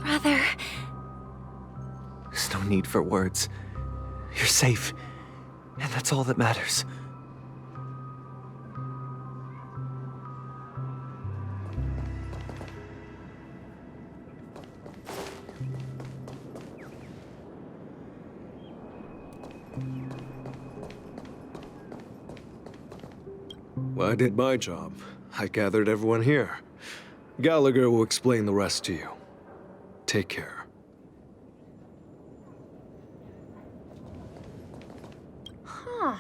Brother. There's no need for words. You're safe, and that's all that matters. Well, I did my job. I gathered everyone here. Gallagher will explain the rest to you. Take care. Huh.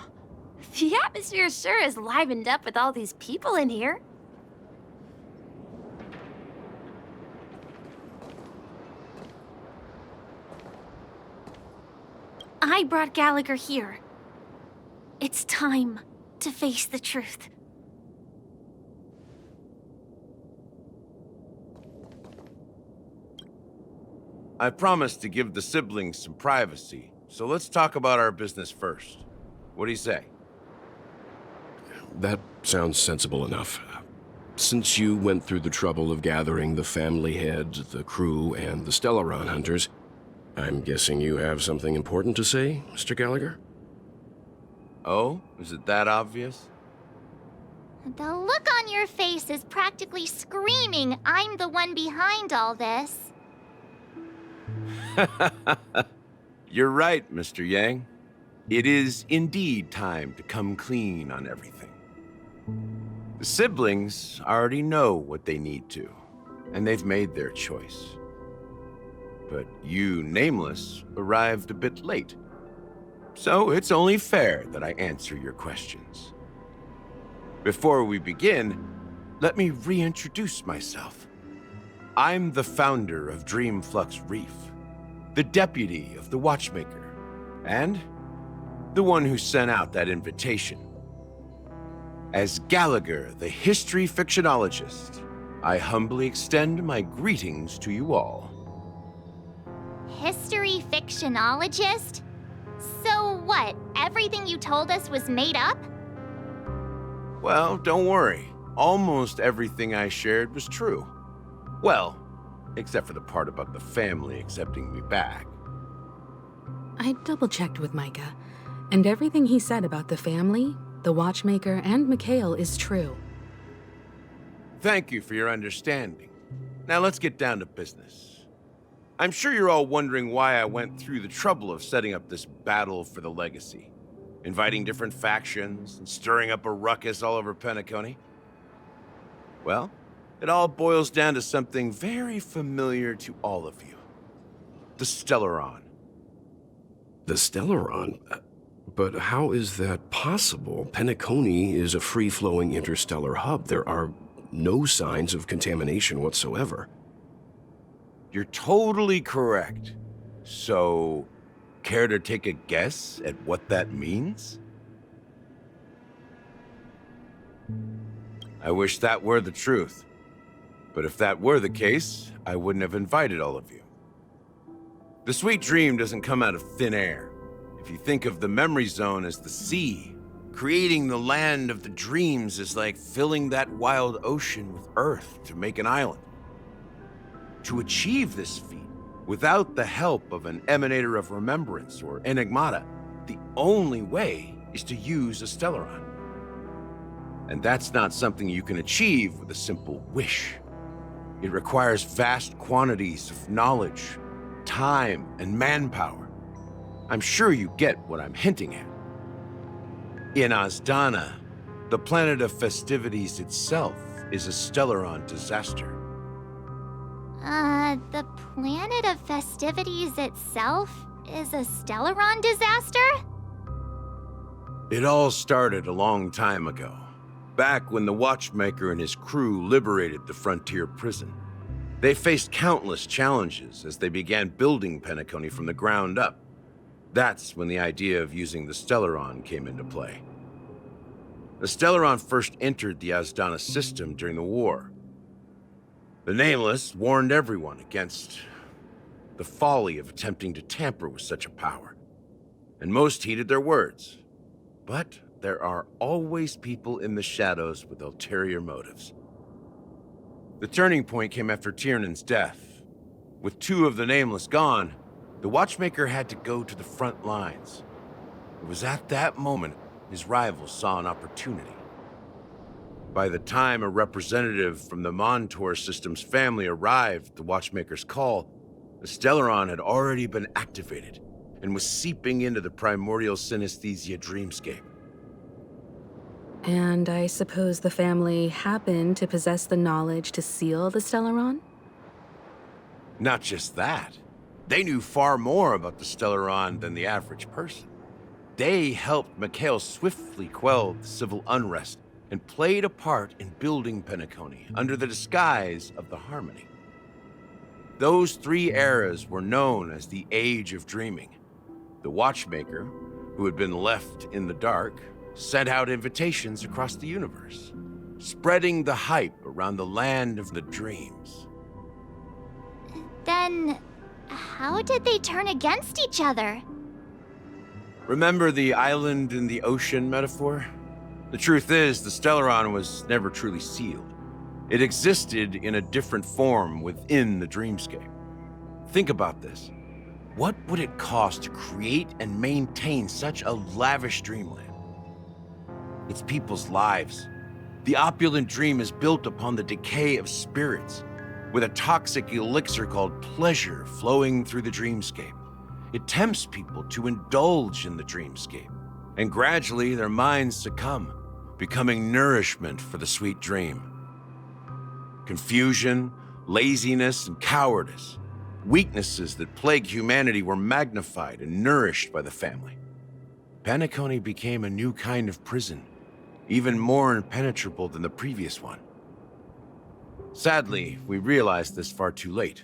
The atmosphere sure is livened up with all these people in here. I brought Gallagher here. It's time to face the truth. I promised to give the siblings some privacy, so let's talk about our business first. What do you say? That sounds sensible enough. Since you went through the trouble of gathering the family head, the crew, and the Stellaron hunters, I'm guessing you have something important to say, Mr. Gallagher? Oh? Is it that obvious? The look on your face is practically screaming, I'm the one behind all this. You're right, Mr. Yang. It is indeed time to come clean on everything. The siblings already know what they need to, and they've made their choice. But you, Nameless, arrived a bit late. So it's only fair that I answer your questions. Before we begin, let me reintroduce myself. I'm the founder of Dreamflux Reef, the deputy of the Watchmaker, and the one who sent out that invitation. As Gallagher, the history fictionologist, I humbly extend my greetings to you all. History fictionologist? So what, everything you told us was made up? Well, don't worry. Almost everything I shared was true. Well, except for the part about the family accepting me back. I double-checked with Micah, and everything he said about the family, the Watchmaker, and Mikhail is true. Thank you for your understanding. Now let's get down to business. I'm sure you're all wondering why I went through the trouble of setting up this battle for the legacy, inviting different factions and stirring up a ruckus all over Penacony. Well, it all boils down to something very familiar to all of you. The Stellaron. The Stellaron? But how is that possible? Penacony is a free-flowing interstellar hub. There are no signs of contamination whatsoever. You're totally correct. So, care to take a guess at what that means? I wish that were the truth. But if that were the case, I wouldn't have invited all of you. The sweet dream doesn't come out of thin air. If you think of the memory zone as the sea, creating the land of the dreams is like filling that wild ocean with earth to make an island. To achieve this feat, without the help of an emanator of remembrance or enigmata, the only way is to use a Stellaron. And that's not something you can achieve with a simple wish. It requires vast quantities of knowledge, time, and manpower. I'm sure you get what I'm hinting at. In Azdana, the planet of festivities itself is a Stellaron disaster. The planet of festivities itself is a Stellaron disaster? It all started a long time ago, back when the Watchmaker and his crew liberated the frontier prison. They faced countless challenges as they began building Penacony from the ground up. That's when the idea of using the Stellaron came into play. The Stellaron first entered the Azdana system during the war. The Nameless warned everyone against the folly of attempting to tamper with such a power, and most heeded their words. But there are always people in the shadows with ulterior motives. The turning point came after Tiernan's death. With two of the Nameless gone, the Watchmaker had to go to the front lines. It was at that moment his rivals saw an opportunity. By the time a representative from the Montour Systems family arrived at the Watchmaker's call, the Stellaron had already been activated and was seeping into the primordial synesthesia dreamscape. And I suppose the family happened to possess the knowledge to seal the Stellaron? Not just that. They knew far more about the Stellaron than the average person. They helped Mikhail swiftly quell the civil unrest and played a part in building Penacony under the disguise of the Harmony. Those three eras were known as the Age of Dreaming. The Watchmaker, who had been left in the dark, sent out invitations across the universe, spreading the hype around the land of the dreams. Then, how did they turn against each other? Remember the island in the ocean metaphor? The truth is, the Stellaron was never truly sealed. It existed in a different form within the dreamscape. Think about this. What would it cost to create and maintain such a lavish dreamland? It's people's lives. The opulent dream is built upon the decay of spirits, with a toxic elixir called pleasure flowing through the dreamscape. It tempts people to indulge in the dreamscape, and gradually their minds succumb, becoming nourishment for the sweet dream. Confusion, laziness, and cowardice, weaknesses that plague humanity, were magnified and nourished by the family. Penacony became a new kind of prison, even more impenetrable than the previous one. Sadly, we realized this far too late.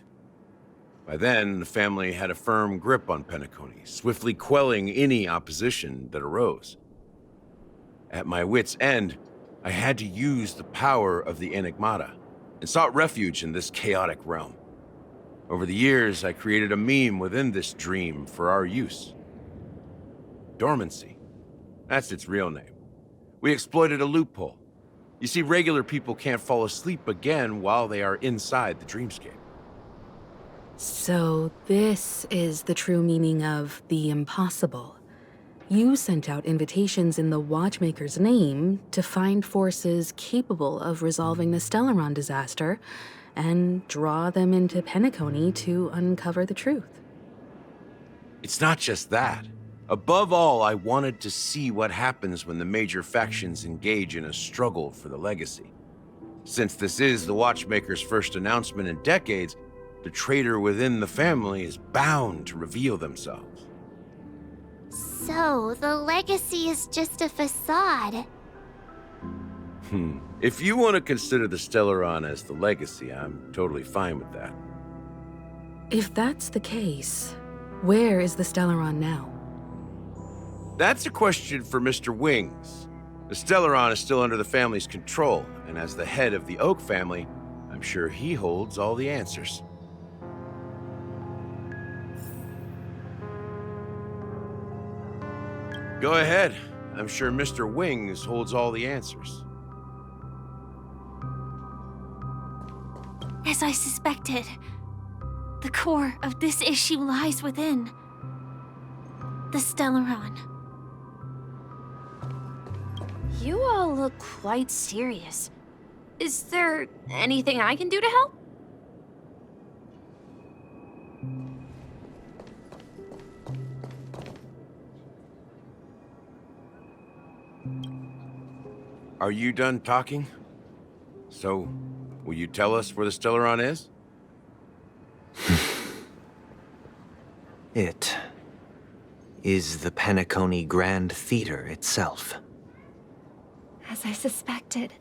By then, the family had a firm grip on Penacony, swiftly quelling any opposition that arose. At my wit's end, I had to use the power of the Enigmata, and sought refuge in this chaotic realm. Over the years, I created a meme within this dream for our use. Dormancy. That's its real name. We exploited a loophole. You see, regular people can't fall asleep again while they are inside the dreamscape. So this is the true meaning of the impossible. You sent out invitations in the Watchmaker's name to find forces capable of resolving the Stellaron disaster and draw them into Penacony to uncover the truth. It's not just that. Above all, I wanted to see what happens when the major factions engage in a struggle for the legacy. Since this is the Watchmaker's first announcement in decades, the traitor within the family is bound to reveal themselves. So, the legacy is just a facade. If you want to consider the Stellaron as the legacy, I'm totally fine with that. If that's the case, where is the Stellaron now? That's a question for Mr. Wings. The Stellaron is still under the family's control, and as the head of the Oak family, I'm sure he holds all the answers. Go ahead. I'm sure Mr. Wings holds all the answers. As I suspected, the core of this issue lies within the Stellaron. You all look quite serious. Is there anything I can do to help? Are you done talking? So, will you tell us where the Stellaron is? It is the Penacony Grand Theater itself. As I suspected,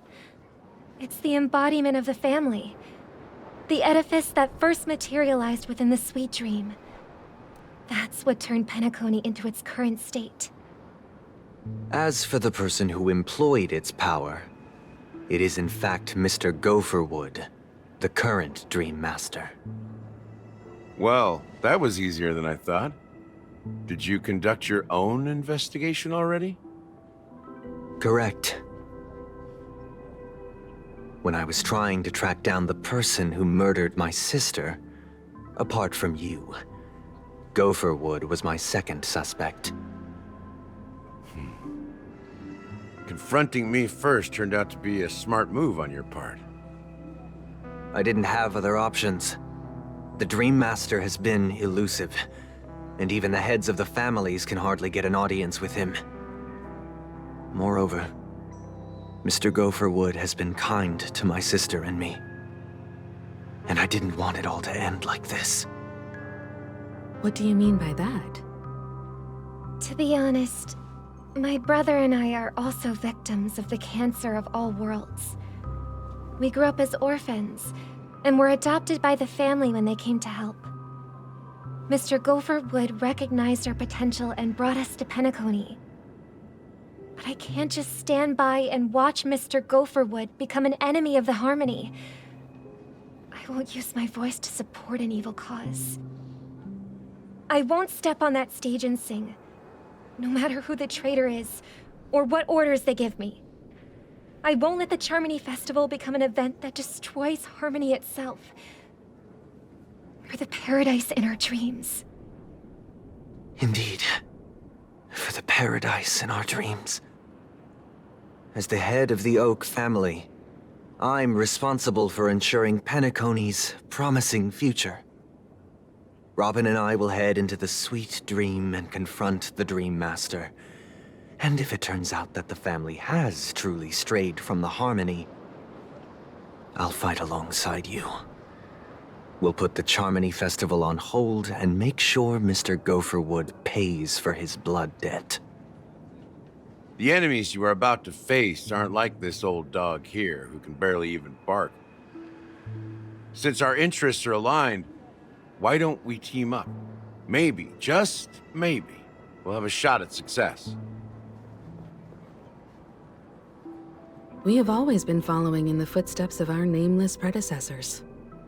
it's the embodiment of the family. The edifice that first materialized within the Sweet Dream. That's what turned Penacony into its current state. As for the person who employed its power, it is in fact Mr. Gopherwood, the current Dream Master. Well, that was easier than I thought. Did you conduct your own investigation already? Correct. When I was trying to track down the person who murdered my sister, Apart from you, Gopherwood was my second suspect. Confronting me first turned out to be a smart move on your part. I didn't have other options. The Dream Master has been elusive, and even the heads of the families can hardly get an audience with him. Moreover, Mr. Gopherwood has been kind to my sister and me. And I didn't want it all to end like this. What do you mean by that? To be honest, my brother and I are also victims of the cancer of all worlds. We grew up as orphans, and were adopted by the family when they came to help. Mr. Gopherwood recognized our potential and brought us to Penacony. But I can't just stand by and watch Mr. Gopherwood become an enemy of the Harmony. I won't use my voice to support an evil cause. I won't step on that stage and sing, no matter who the traitor is, or what orders they give me. I won't let the Charmony Festival become an event that destroys Harmony itself. Or the paradise in our dreams. Indeed. For the paradise in our dreams. As the head of the Oak family, I'm responsible for ensuring Penacony's promising future. Robin and I will head into the Sweet Dream and confront the Dream Master. And if it turns out that the family has truly strayed from the Harmony, I'll fight alongside you. We'll put the Charmony Festival on hold and make sure Mr. Gopherwood pays for his blood debt. The enemies you are about to face aren't like this old dog here, who can barely even bark. Since our interests are aligned, why don't we team up? Maybe, just maybe, we'll have a shot at success. We have always been following in the footsteps of our nameless predecessors,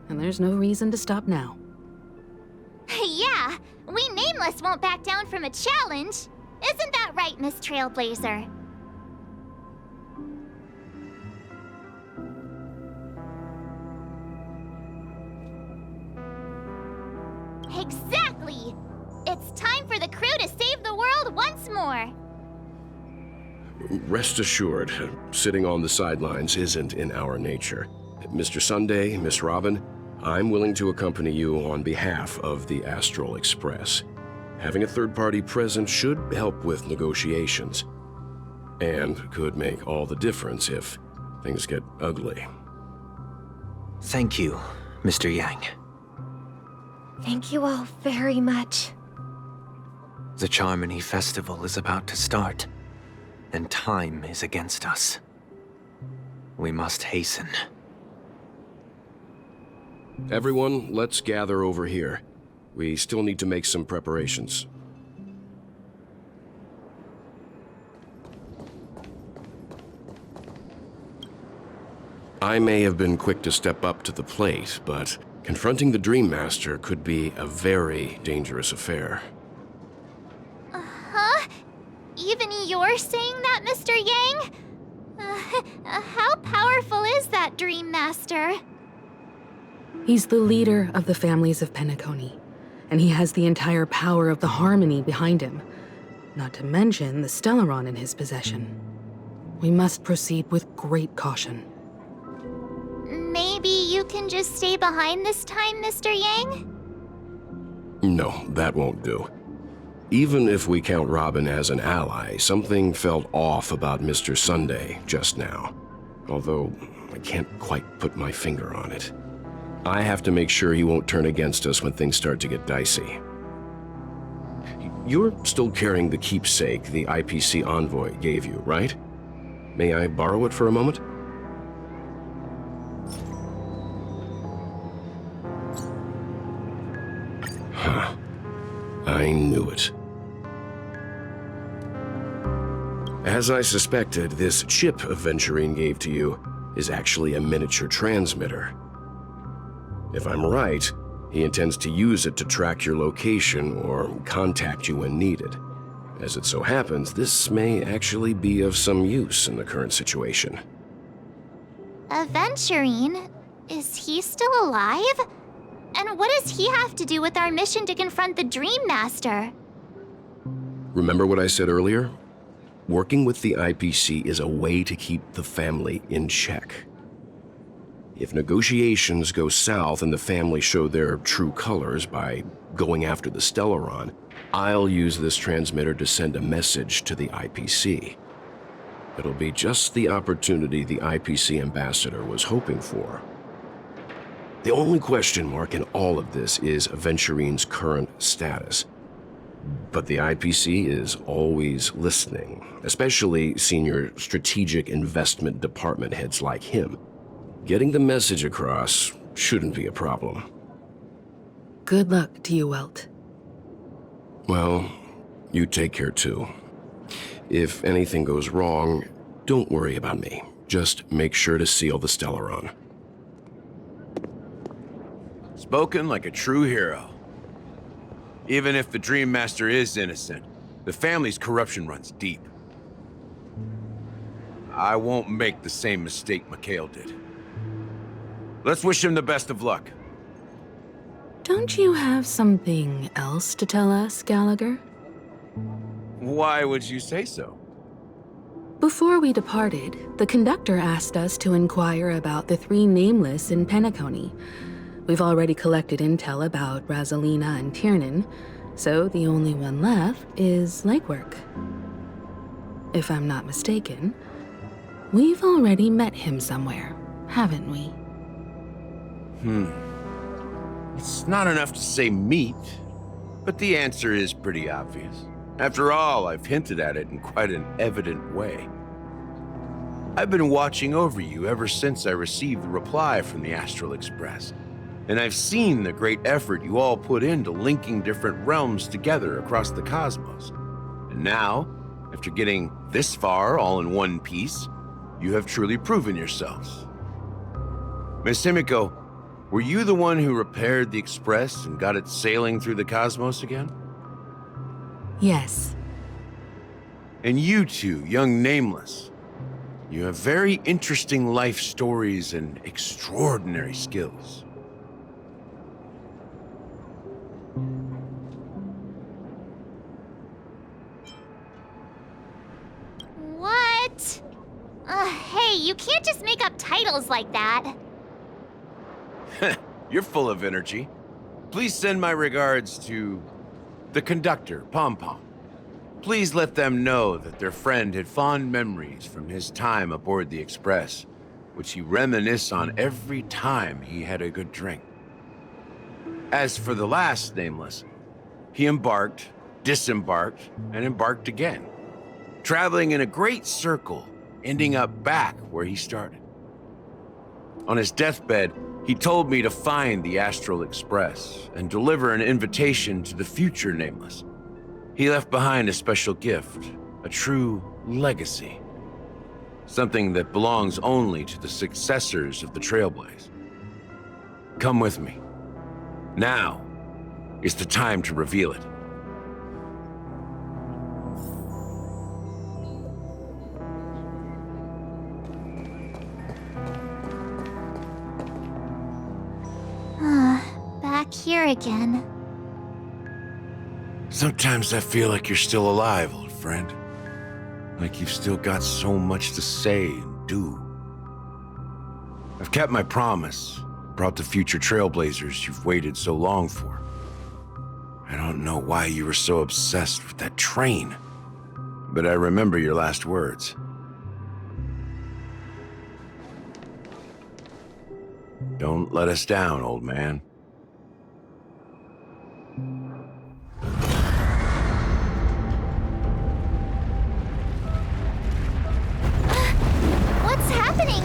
and there's no reason to stop now. Yeah, we Nameless won't back down from a challenge. Isn't that right, Miss Trailblazer? Exactly! It's time for the crew to save the world once more! Rest assured, sitting on the sidelines isn't in our nature. Mr. Sunday, Miss Robin, I'm willing to accompany you on behalf of the Astral Express. Having a third party present should help with negotiations, and could make all the difference if things get ugly. Thank you, Mr. Yang. Thank you all very much. The Charmony Festival is about to start, and time is against us. We must hasten. Everyone, let's gather over here. We still need to make some preparations. I may have been quick to step up to the plate, but confronting the Dream Master could be a very dangerous affair. Huh? Even you're saying that, Mr. Yang? How powerful is that Dream Master? He's the leader of the families of Penacony, and he has the entire power of the Harmony behind him, not to mention the Stellaron in his possession. We must proceed with great caution. Maybe you can just stay behind this time, Mr. Yang? No, that won't do. Even if we count Robin as an ally, something felt off about Mr. Sunday just now. Although, I can't quite put my finger on it. I have to make sure he won't turn against us when things start to get dicey. You're still carrying the keepsake the IPC envoy gave you, right? May I borrow it for a moment? Huh. I knew it. As I suspected, this chip Aventurine gave to you is actually a miniature transmitter. If I'm right, he intends to use it to track your location or contact you when needed. As it so happens, this may actually be of some use in the current situation. Aventurine? Is he still alive? And what does he have to do with our mission to confront the Dream Master? Remember what I said earlier? Working with the IPC is a way to keep the family in check. If negotiations go south and the family show their true colors by going after the Stellaron, I'll use this transmitter to send a message to the IPC. It'll be just the opportunity the IPC ambassador was hoping for. The only question mark in all of this is Aventurine's current status. But the IPC is always listening, especially senior strategic investment department heads like him. Getting the message across shouldn't be a problem. Good luck to you, Welt. Well, you take care too. If anything goes wrong, don't worry about me. Just make sure to seal the Stellaron. Spoken like a true hero. Even if the Dream Master is innocent, the family's corruption runs deep. I won't make the same mistake Mikhail did. Let's wish him the best of luck. Don't you have something else to tell us, Gallagher? Why would you say so? Before we departed, the conductor asked us to inquire about the 3 nameless in Penacony. We've already collected intel about Rosalina and Tiernan, so the only one left is Lakework. If I'm not mistaken, we've already met him somewhere, haven't we? It's not enough to say meet, but the answer is pretty obvious. After all, I've hinted at it in quite an evident way. I've been watching over you ever since I received the reply from the Astral Express, and I've seen the great effort you all put into linking different realms together across the cosmos. And now, after getting this far all in one piece, you have truly proven yourselves. Miss Himiko, were you the one who repaired the Express and got it sailing through the cosmos again? Yes. And you two, young Nameless, you have very interesting life stories and extraordinary skills. What? Hey, you can't just make up titles like that. You're full of energy. Please send my regards to the conductor, Pom Pom. Please let them know that their friend had fond memories from his time aboard the Express, which he reminisced on every time he had a good drink. As for the last Nameless, he embarked, disembarked, and embarked again, traveling in a great circle, ending up back where he started. On his deathbed, he told me to find the Astral Express and deliver an invitation to the future Nameless. He left behind a special gift, a true legacy. Something that belongs only to the successors of the Trailblaze. Come with me. Now is the time to reveal it. Back here again. Sometimes I feel like you're still alive, old friend. Like you've still got so much to say and do. I've kept my promise, brought the future Trailblazers you've waited so long for. I don't know why you were so obsessed with that train, but I remember your last words. Don't let us down, old man. What's happening?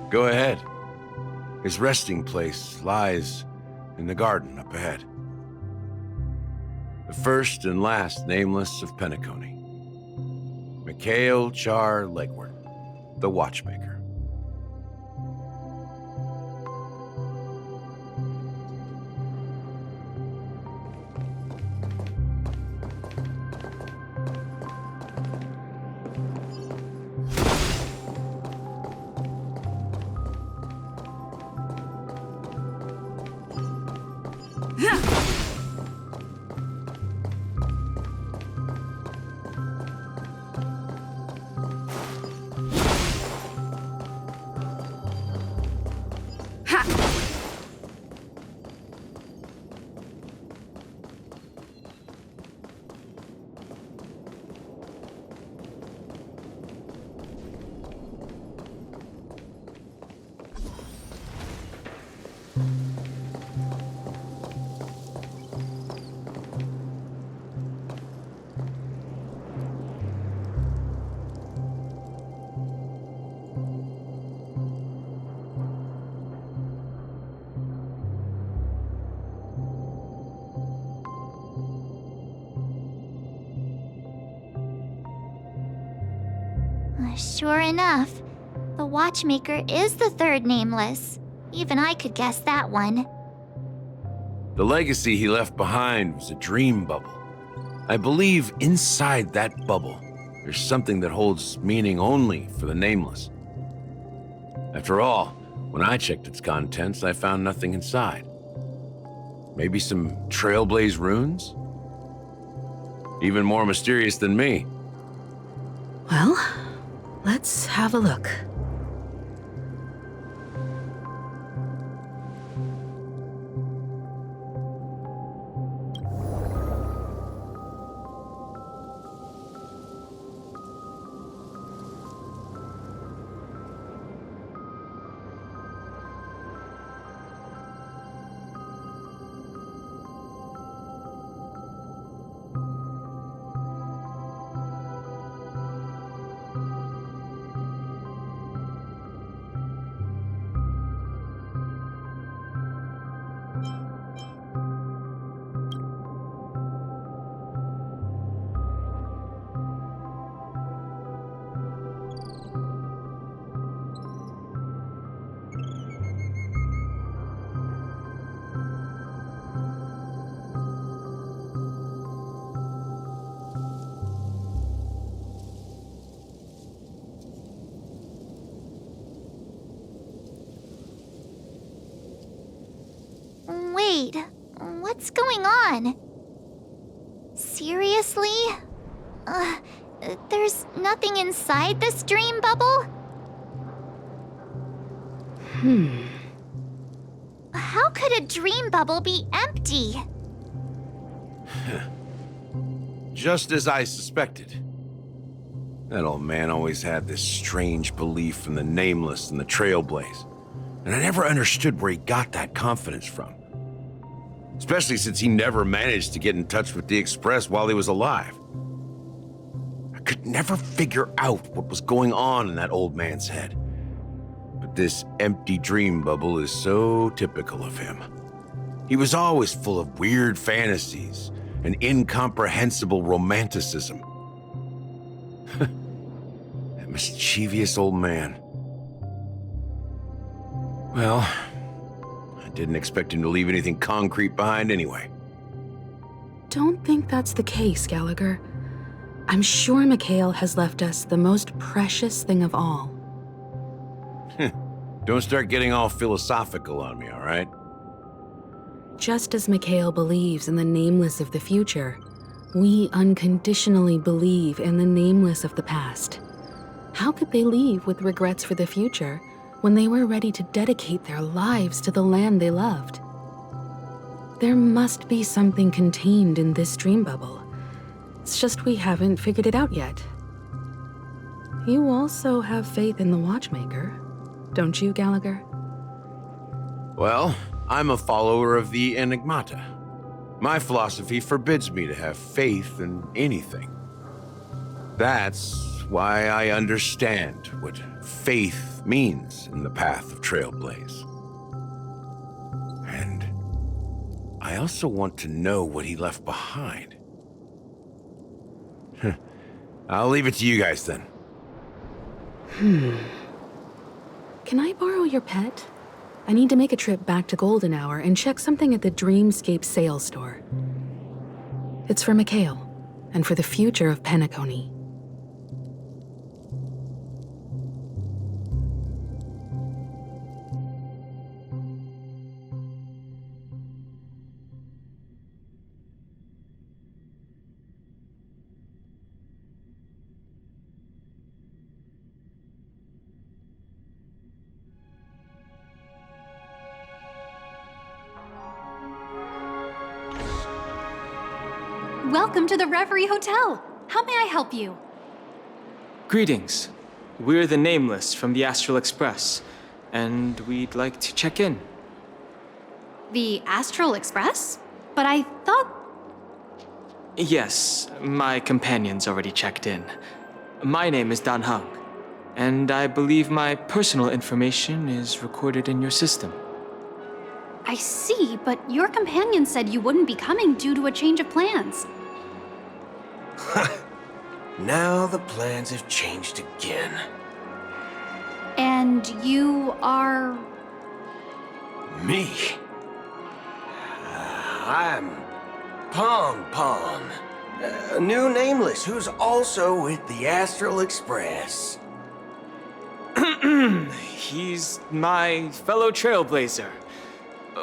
Go ahead. His resting place lies in the garden up ahead. The first and last nameless of Penacony. Mikhail Char Legward, the Watchmaker. Sure enough, the Watchmaker is the third nameless. Even I could guess that one. The legacy he left behind was a dream bubble. I believe inside that bubble, there's something that holds meaning only for the nameless. After all, when I checked its contents, I found nothing inside. Maybe some Trailblaze runes? Even more mysterious than me. Well, let's have a look. Wait, what's going on? Seriously? There's nothing inside this dream bubble? How could a dream bubble be empty? Just as I suspected. That old man always had this strange belief in the nameless and the Trailblaze. And I never understood where he got that confidence from. Especially since he never managed to get in touch with the Express while he was alive. I could never figure out what was going on in that old man's head. But this empty dream bubble is so typical of him. He was always full of weird fantasies and incomprehensible romanticism. That mischievous old man. Well, I didn't expect him to leave anything concrete behind anyway. Don't think that's the case, Gallagher. I'm sure Mikhail has left us the most precious thing of all. Don't start getting all philosophical on me, all right? Just as Mikhail believes in the nameless of the future, we unconditionally believe in the nameless of the past. How could they leave with regrets for the future when they were ready to dedicate their lives to the land they loved? There must be something contained in this dream bubble. It's just we haven't figured it out yet. You also have faith in the Watchmaker, don't you, Gallagher? Well, I'm a follower of the Enigmata. My philosophy forbids me to have faith in anything. That's why I understand what faith means in the path of Trailblaze. And I also want to know what he left behind. I'll leave it to you guys then. Can I borrow your pet? I need to make a trip back to Golden Hour and check something at the Dreamscape sales store. It's for Mikhail, and for the future of Penacony. Welcome to the Reverie Hotel. How may I help you? Greetings. We're the Nameless from the Astral Express, and we'd like to check in. The Astral Express? But I thought... Yes, my companion's already checked in. My name is Dan Hung, and I believe my personal information is recorded in your system. I see, but your companion said you wouldn't be coming due to a change of plans. Now the plans have changed again. And you are... Me? I'm Pong Pong, a new Nameless who's also with the Astral Express. He's my fellow trailblazer.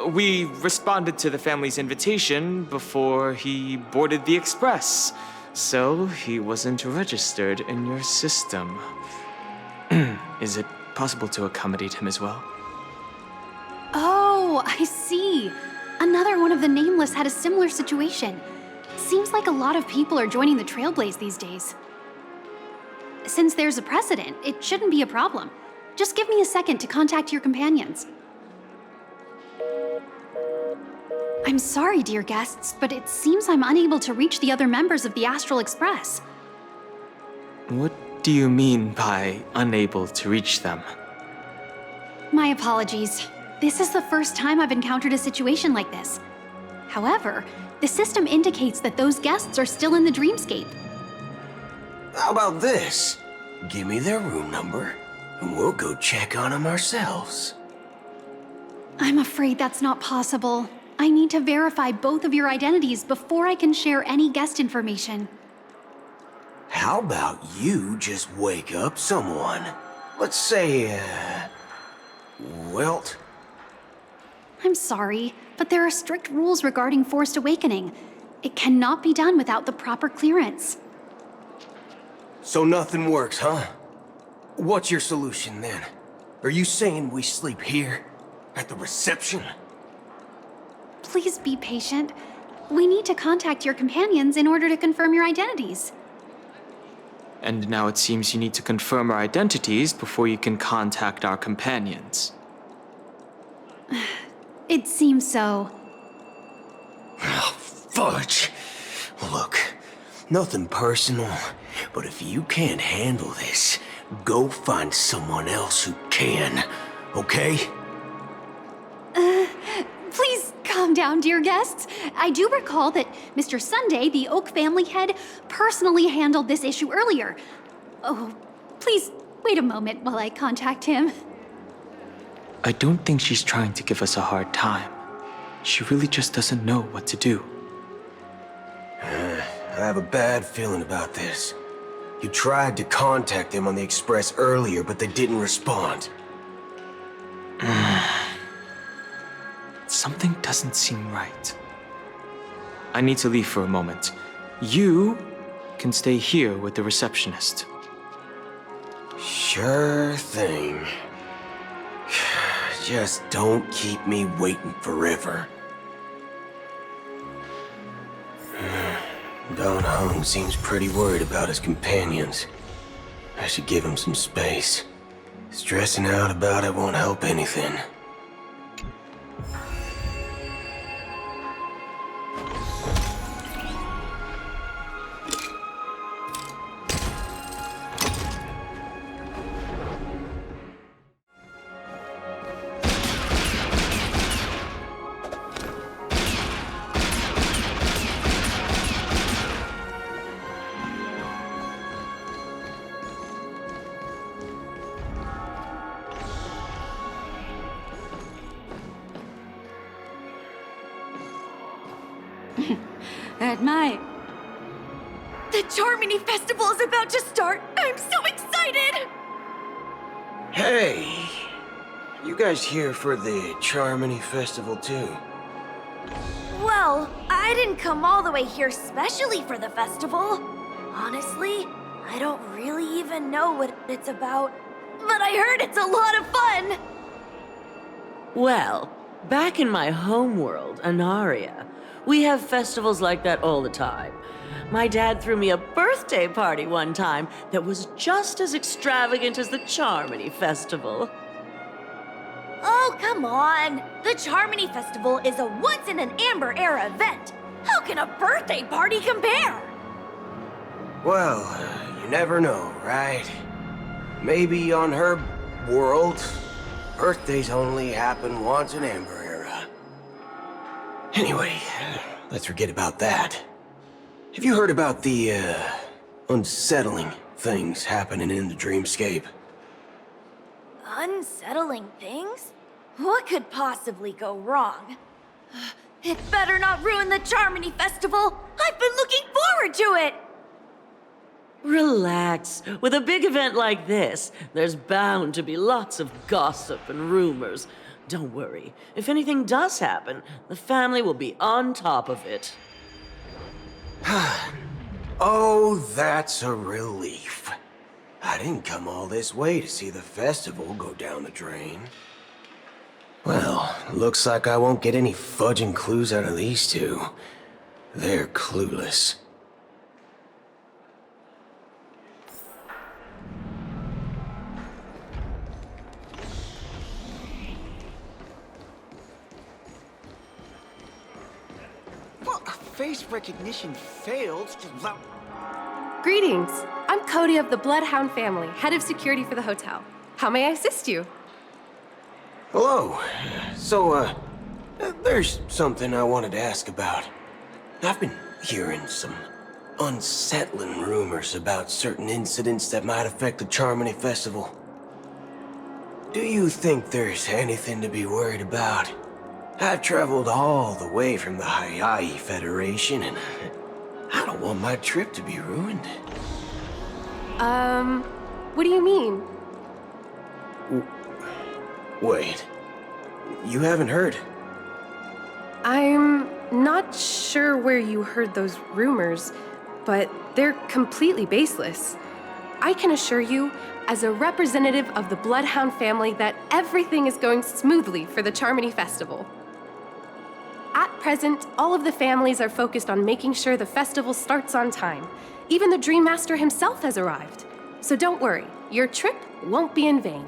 We responded to the family's invitation before he boarded the express, so he wasn't registered in your system. Is it possible to accommodate him as well? Oh, I see. Another one of the Nameless had a similar situation. Seems like a lot of people are joining the Trailblaze these days. Since there's a precedent, it shouldn't be a problem. Just give me a second to contact your companions. I'm sorry, dear guests, but it seems I'm unable to reach the other members of the Astral Express. What do you mean by unable to reach them? My apologies. This is the first time I've encountered a situation like this. However, the system indicates that those guests are still in the Dreamscape. How about this? Give me their room number, and we'll go check on them ourselves. I'm afraid that's not possible. I need to verify both of your identities before I can share any guest information. How about you just wake up someone? Let's say, Welt? I'm sorry, but there are strict rules regarding forced awakening. It cannot be done without the proper clearance. So nothing works, huh? What's your solution then? Are you saying we sleep here? At the reception? Please be patient. We need to contact your companions in order to confirm your identities. And now it seems you need to confirm our identities before you can contact our companions. It seems so. Oh, fudge. Look, nothing personal, but if you can't handle this, go find someone else who can, okay? Please calm down, dear guests. I do recall that Mr. Sunday, the Oak family head, personally handled this issue earlier. Oh, please wait a moment while I contact him. I don't think she's trying to give us a hard time. She really just doesn't know what to do. I have a bad feeling about this. You tried to contact them on the Express earlier, but they didn't respond. Something doesn't seem right. I need to leave for a moment. You can stay here with the receptionist. Sure thing. Just don't keep me waiting forever. Don Hung seems pretty worried about his companions. I should give him some space. Stressing out about it won't help anything. At night. The Charmony Festival is about to start! I'm so excited! Hey, you guys here for the Charmony Festival too? Well, I didn't come all the way here specially for the festival. Honestly, I don't really even know what it's about. But I heard it's a lot of fun! Well, back in my homeworld, Anaria, we have festivals like that all the time. My dad threw me a birthday party one time that was just as extravagant as the Charmony Festival. Oh, come on! The Charmony Festival is a once-in-an-Amber Era event! How can a birthday party compare? Well, you never know, right? Maybe on her world, birthdays only happen once in Amber Era. Anyway, let's forget about that. Have you heard about the, unsettling things happening in the dreamscape? Unsettling things? What could possibly go wrong? It better not ruin the Charmony Festival! I've been looking forward to it! Relax. With a big event like this, there's bound to be lots of gossip and rumors. Don't worry. If anything does happen, the family will be on top of it. Oh, that's a relief. I didn't come all this way to see the festival go down the drain. Well, looks like I won't get any fudging clues out of these two. They're clueless. Well, face recognition failed. Greetings. I'm Cody of the Bloodhound family, head of security for the hotel. How may I assist you? Hello. So, there's something I wanted to ask about. I've been hearing some unsettling rumors about certain incidents that might affect the Charmony Festival. Do you think there's anything to be worried about? I've traveled all the way from the Hayaii Federation, and I don't want my trip to be ruined. What do you mean? Wait, you haven't heard? I'm not sure where you heard those rumors, but they're completely baseless. I can assure you, as a representative of the Bloodhound family, that everything is going smoothly for the Charmony Festival. At present, all of the families are focused on making sure the festival starts on time. Even the Dream Master himself has arrived. So don't worry, your trip won't be in vain.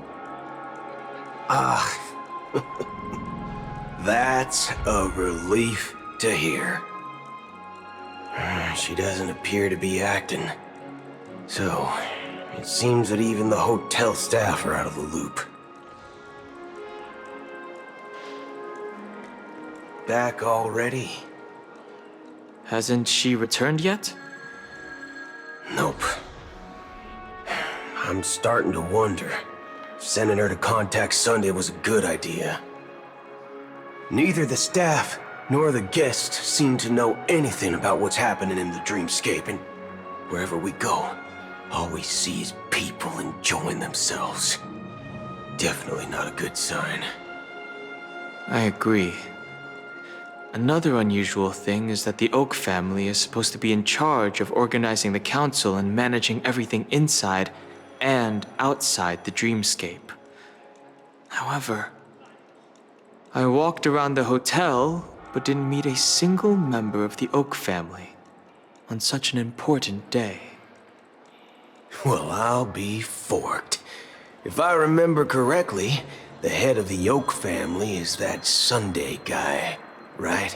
That's a relief to hear. She doesn't appear to be acting. So, it seems that even the hotel staff are out of the loop. Back already? Hasn't she returned yet? Nope. I'm starting to wonder if sending her to contact Sunday was a good idea. Neither the staff nor the guests seem to know anything about what's happening in the dreamscape, and wherever we go, all we see is people enjoying themselves. Definitely not a good sign. I agree. Another unusual thing is that the Oak family is supposed to be in charge of organizing the council and managing everything inside and outside the dreamscape. However, I walked around the hotel but didn't meet a single member of the Oak family on such an important day. Well, I'll be forked. If I remember correctly, the head of the Oak family is that Sunday guy, right?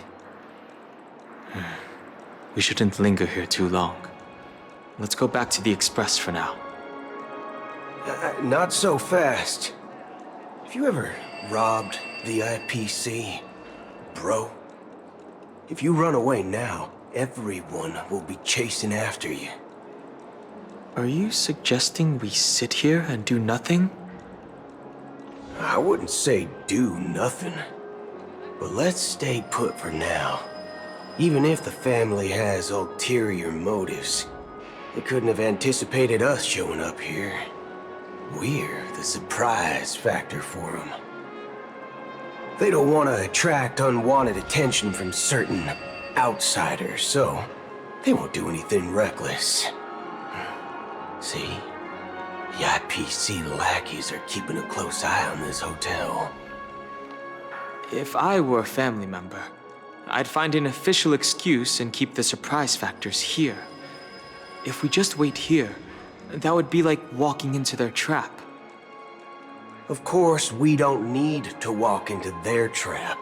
We shouldn't linger here too long. Let's go back to the Express for now. Not so fast. Have you ever robbed the IPC, bro? If you run away now, everyone will be chasing after you. Are you suggesting we sit here and do nothing? I wouldn't say do nothing, but let's stay put for now. Even if the family has ulterior motives, they couldn't have anticipated us showing up here. We're the surprise factor for them. They don't want to attract unwanted attention from certain outsiders, so they won't do anything reckless. See? The IPC lackeys are keeping a close eye on this hotel. If I were a family member, I'd find an official excuse and keep the surprise factors here. If we just wait here, that would be like walking into their trap. Of course, we don't need to walk into their trap.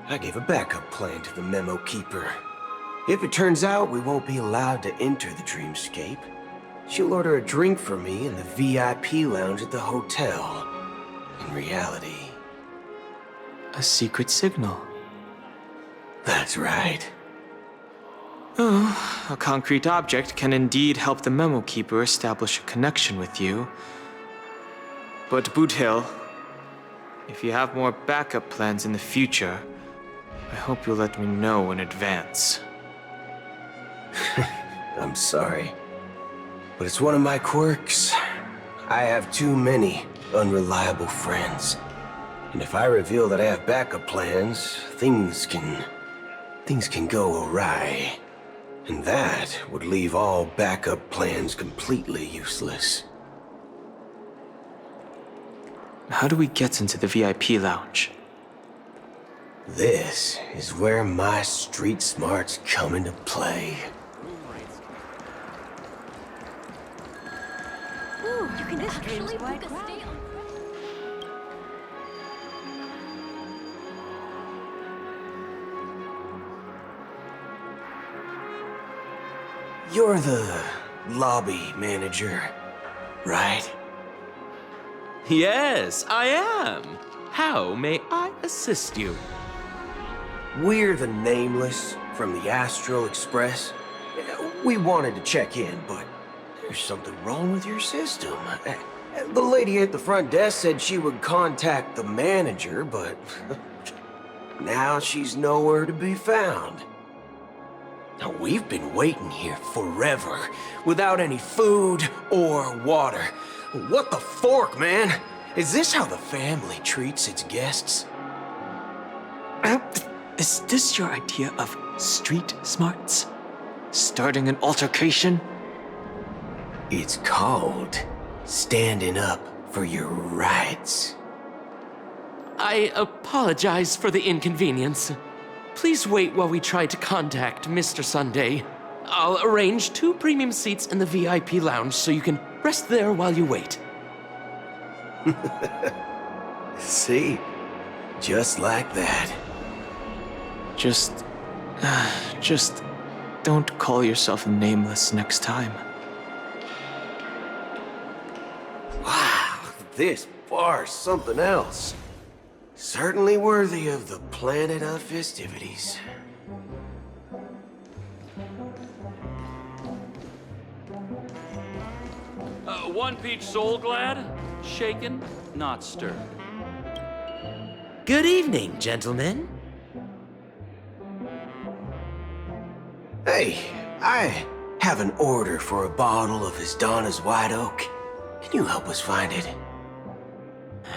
I gave a backup plan to the memo keeper. If it turns out we won't be allowed to enter the dreamscape, she'll order a drink for me in the VIP lounge at the hotel. In reality... A secret signal. That's right. Oh, a concrete object can indeed help the memo keeper establish a connection with you. But Boot Hill, if you have more backup plans in the future, I hope you'll let me know in advance. I'm sorry, but it's one of my quirks. I have too many unreliable friends. And if I reveal that I have backup plans, things can go awry. And that would leave all backup plans completely useless. How do we get into the VIP lounge? This is where my street smarts come into play. Ooh, you can actually book a stay on. You're the lobby manager, right? Yes, I am. How may I assist you? We're the Nameless from the Astral Express. We wanted to check in, but there's something wrong with your system. The lady at the front desk said she would contact the manager, but now she's nowhere to be found. Now, we've been waiting here forever, without any food or water. What the fork, man? Is this how the family treats its guests? Is this your idea of street smarts? Starting an altercation? It's called standing up for your rights. I apologize for the inconvenience. Please wait while we try to contact Mr. Sunday. I'll arrange 2 premium seats in the VIP lounge so you can rest there while you wait. See? Just like that. Just don't call yourself Nameless next time. Wow, this bar's something else. Certainly worthy of the planet of festivities. One peach soul glad, shaken, not stirred. Good evening, gentlemen. Hey, I have an order for a bottle of Hasdana's White Oak. Can you help us find it?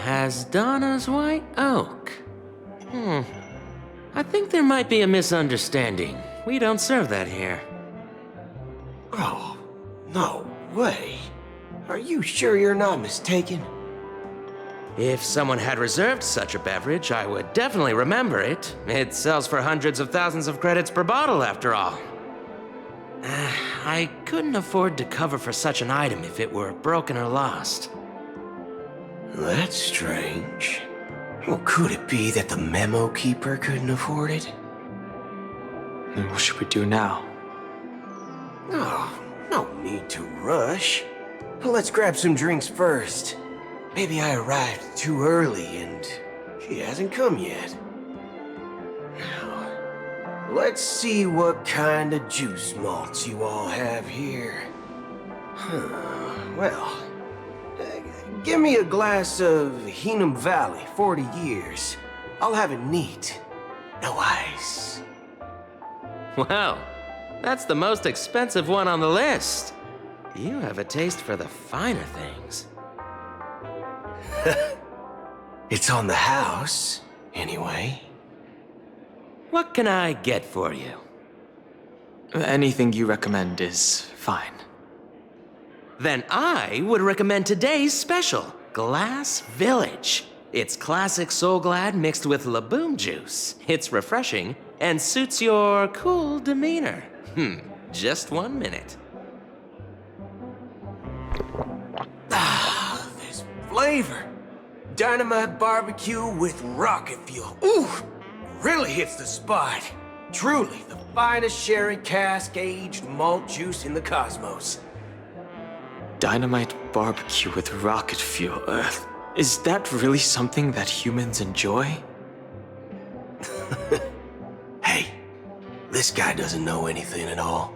Hasdana's White Oak? I think there might be a misunderstanding. We don't serve that here. Oh, no way. Are you sure you're not mistaken? If someone had reserved such a beverage, I would definitely remember it. It sells for hundreds of thousands of credits per bottle, after all. I couldn't afford to cover for such an item if it were broken or lost. That's strange. Well, could it be that the memo keeper couldn't afford it? Then what should we do now? Oh, no need to rush. Let's grab some drinks first. Maybe I arrived too early and she hasn't come yet. Now, let's see what kind of juice malts you all have here. Well, give me a glass of Heenum Valley, 40 years. I'll have it neat. No ice. Well, that's the most expensive one on the list. You have a taste for the finer things. It's on the house, anyway. What can I get for you? Anything you recommend is fine. Then I would recommend today's special, Glass Village. It's classic Soul Glad mixed with Laboom juice. It's refreshing and suits your cool demeanor. Just 1 minute. Ah, this flavor. Dynamite barbecue with rocket fuel. Ooh, really hits the spot. Truly the finest sherry cask-aged malt juice in the cosmos. Dynamite barbecue with rocket fuel. Is that really something that humans enjoy? Hey, this guy doesn't know anything at all.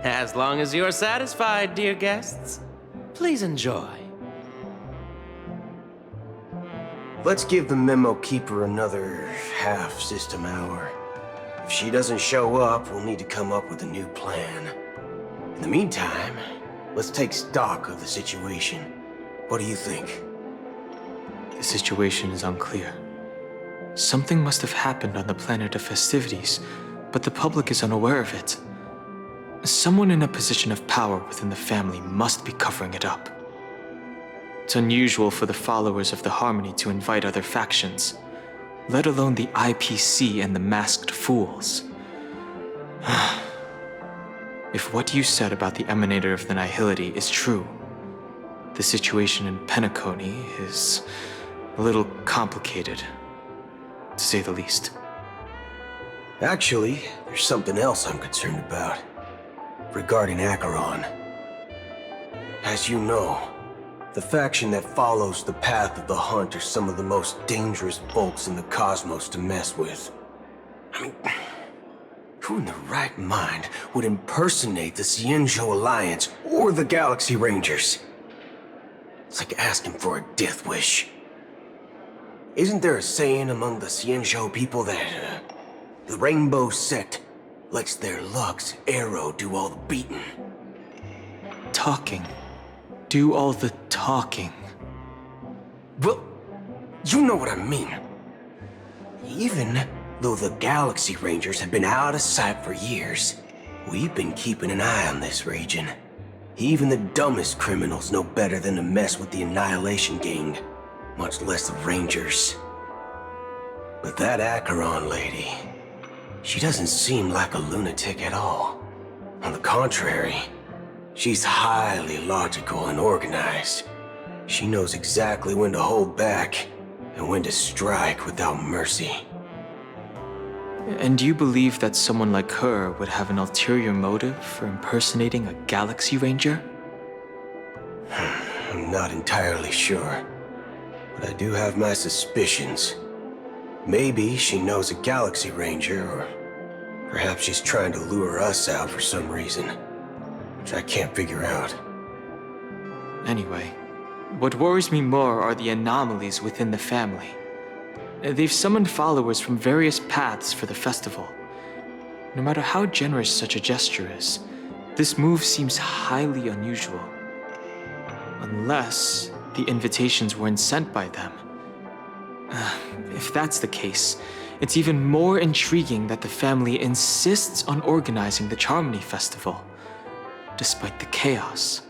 As long as you're satisfied, dear guests, please enjoy. Let's give the memo keeper another half-system hour. If she doesn't show up, we'll need to come up with a new plan. In the meantime, let's take stock of the situation. What do you think? The situation is unclear. Something must have happened on the planet of festivities, but the public is unaware of it. Someone in a position of power within the family must be covering it up. It's unusual for the followers of the Harmony to invite other factions, let alone the IPC and the Masked Fools. If what you said about the Emanator of the Nihility is true, the situation in Penacony is a little complicated, to say the least. Actually, there's something else I'm concerned about. Regarding Acheron. As you know, the faction that follows the path of the Hunt are some of the most dangerous folks in the cosmos to mess with. I mean, who in their right mind would impersonate the Cienjo Alliance or the Galaxy Rangers? It's like asking for a death wish. Isn't there a saying among the Cienjo people that the Rainbow Sect lets their Lux arrow do all the beating? Talking. Do all the talking. Well, you know what I mean. Even though the Galaxy Rangers have been out of sight for years, we've been keeping an eye on this region. Even the dumbest criminals know better than to mess with the Annihilation Gang, much less the Rangers. But that Acheron lady, she doesn't seem like a lunatic at all. On the contrary, she's highly logical and organized. She knows exactly when to hold back and when to strike without mercy. And you believe that someone like her would have an ulterior motive for impersonating a Galaxy Ranger? I'm not entirely sure, but I do have my suspicions. Maybe she knows a Galaxy Ranger, or perhaps she's trying to lure us out for some reason, which I can't figure out. Anyway, what worries me more are the anomalies within the family. They've summoned followers from various paths for the festival. No matter how generous such a gesture is, this move seems highly unusual. Unless the invitations weren't sent by them. If that's the case, it's even more intriguing that the family insists on organizing the Charmony Festival, despite the chaos.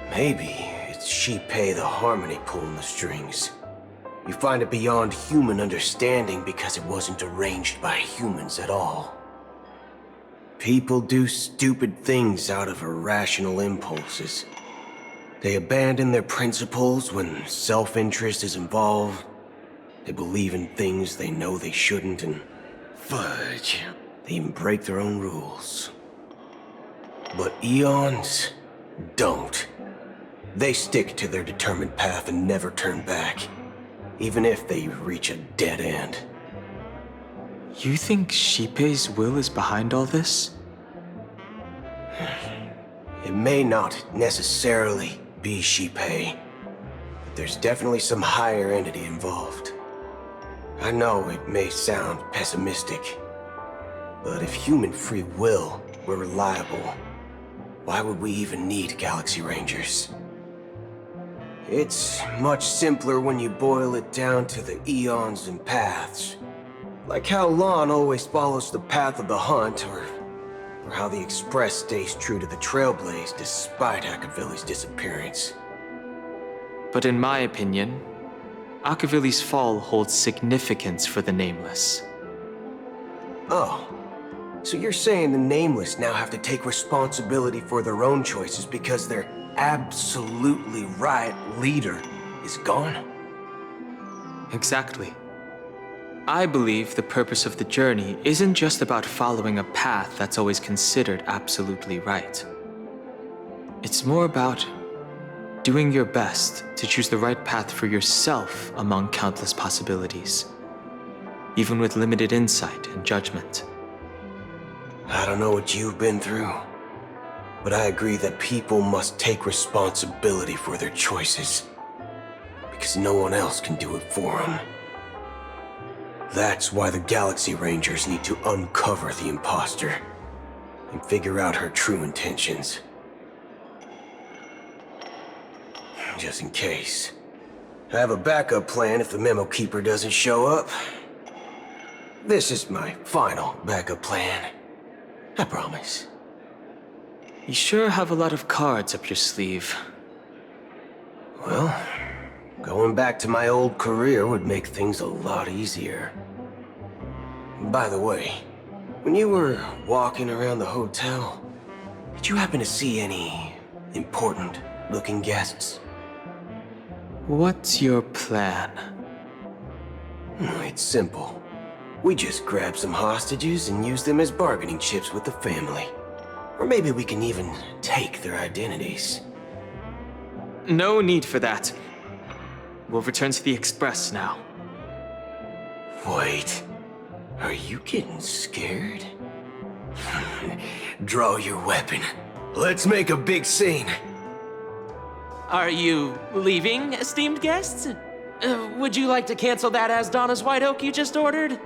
Maybe it's Shipei the Harmony pulling the strings. You find it beyond human understanding because it wasn't arranged by humans at all. People do stupid things out of irrational impulses. They abandon their principles when self-interest is involved. They believe in things they know they shouldn't, and fudge, they even break their own rules. But Eons don't. They stick to their determined path and never turn back, even if they reach a dead end. You think Shipei's will is behind all this? It may not necessarily be Shipei, but there's definitely some higher entity involved. I know it may sound pessimistic, But if human free will were reliable, why would we even need Galaxy Rangers? It's much simpler when you boil it down to the eons and paths. Like how Lon always follows the path of the hunt, or how the Express stays true to the Trailblaze despite Akavili's disappearance. But in my opinion, Akavili's fall holds significance for the Nameless. Oh, so you're saying the Nameless now have to take responsibility for their own choices because their absolutely right leader is gone? Exactly. I believe the purpose of the journey isn't just about following a path that's always considered absolutely right. It's more about doing your best to choose the right path for yourself among countless possibilities, even with limited insight and judgment. I don't know what you've been through, but I agree that people must take responsibility for their choices, because no one else can do it for them. That's why the Galaxy Rangers need to uncover the imposter and figure out her true intentions. Just in case. I have a backup plan if the Memo Keeper doesn't show up. This is my final backup plan. I promise. You sure have a lot of cards up your sleeve. Well, going back to my old career would make things a lot easier. By the way, when you were walking around the hotel, did you happen to see any important-looking guests? What's your plan? It's simple. We just grab some hostages and use them as bargaining chips with the family. Or maybe we can even take their identities. No need for that. We'll return to the Express now. Wait, are you getting scared? Draw your weapon. Let's make a big scene. Are you leaving, esteemed guests? Would you like to cancel that Asdana's White Oak you just ordered?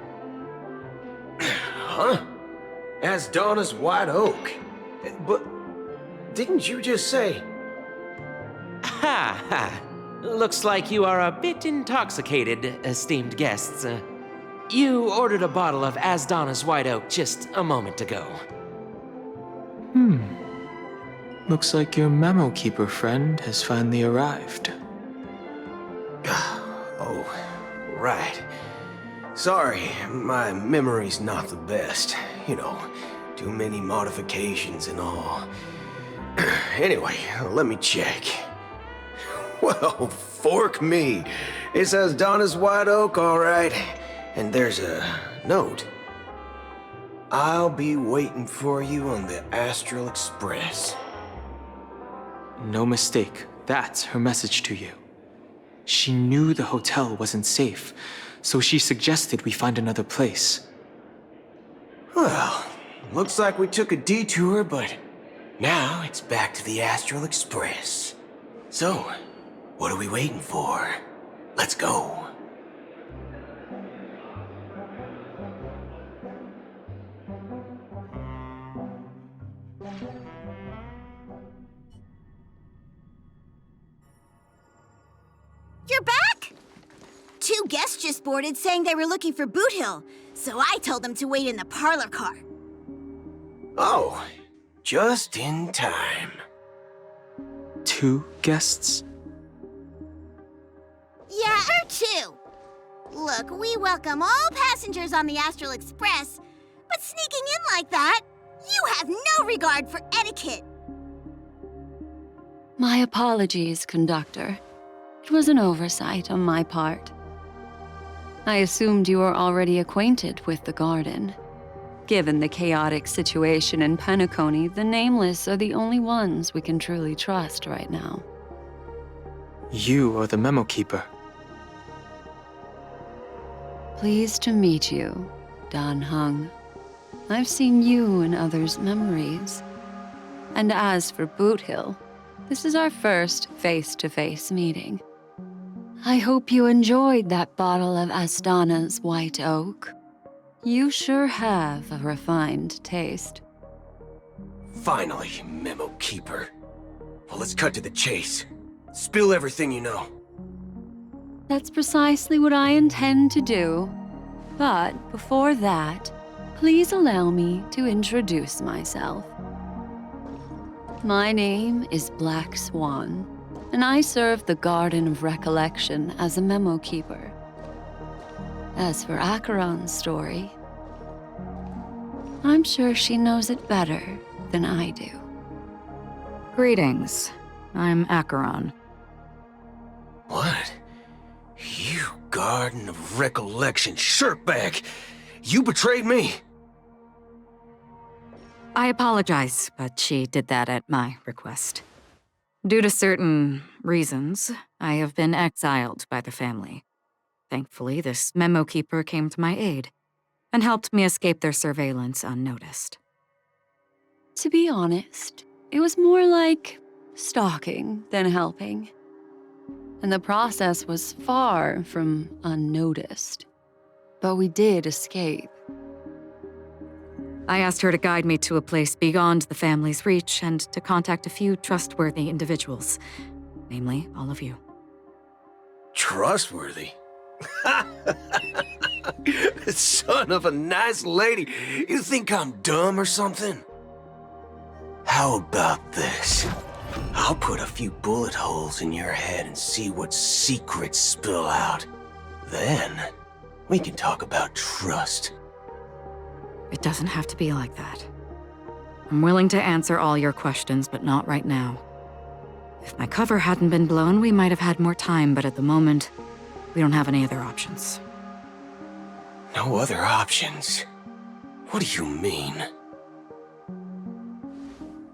Huh? Asdana's White Oak? But didn't you just say... Ha ha. Looks like you are a bit intoxicated, esteemed guests. You ordered a bottle of Asdana's White Oak just a moment ago. Looks like your Memo Keeper friend has finally arrived. Oh, right. Sorry, my memory's not the best. You know, too many modifications and all. Anyway, let me check. Well, fork me. It says Donna's White Oak, all right. And there's a note. I'll be waiting for you on the Astral Express. No mistake. That's her message to you. She knew the hotel wasn't safe, so she suggested we find another place. Well, looks like we took a detour, but now it's back to the Astral Express. So, what are we waiting for? Let's go. You're back? 2 guests just boarded saying they were looking for Boot Hill, so I told them to wait in the parlor car. Oh, just in time. 2 guests? Yeah, or 2. Look, we welcome all passengers on the Astral Express, but sneaking in like that, you have no regard for etiquette. My apologies, conductor. It was an oversight on my part. I assumed you were already acquainted with the garden. Given the chaotic situation in Penacony, the Nameless are the only ones we can truly trust right now. You are the Memo Keeper. Pleased to meet you, Dan Hung. I've seen you in others' memories. And as for Boot Hill, this is our first face-to-face meeting. I hope you enjoyed that bottle of Asdana's White Oak. You sure have a refined taste. Finally, Memo Keeper. Well, let's cut to the chase. Spill everything you know. That's precisely what I intend to do. But before that, please allow me to introduce myself. My name is Black Swan, and I serve the Garden of Recollection as a memo keeper. As for Acheron's story, I'm sure she knows it better than I do. Greetings. I'm Acheron. What? You Garden of Recollection shirtbag! You betrayed me! I apologize, but she did that at my request. Due to certain reasons, I have been exiled by the family. Thankfully, this memo keeper came to my aid and helped me escape their surveillance unnoticed. To be honest, it was more like stalking than helping. And the process was far from unnoticed. But we did escape. I asked her to guide me to a place beyond the family's reach and to contact a few trustworthy individuals, namely all of you. Trustworthy? Son of a nice lady, you think I'm dumb or something? How about this? I'll put a few bullet holes in your head and see what secrets spill out. Then, we can talk about trust. It doesn't have to be like that. I'm willing to answer all your questions, but not right now. If my cover hadn't been blown, we might have had more time, but at the moment, we don't have any other options. No other options? What do you mean?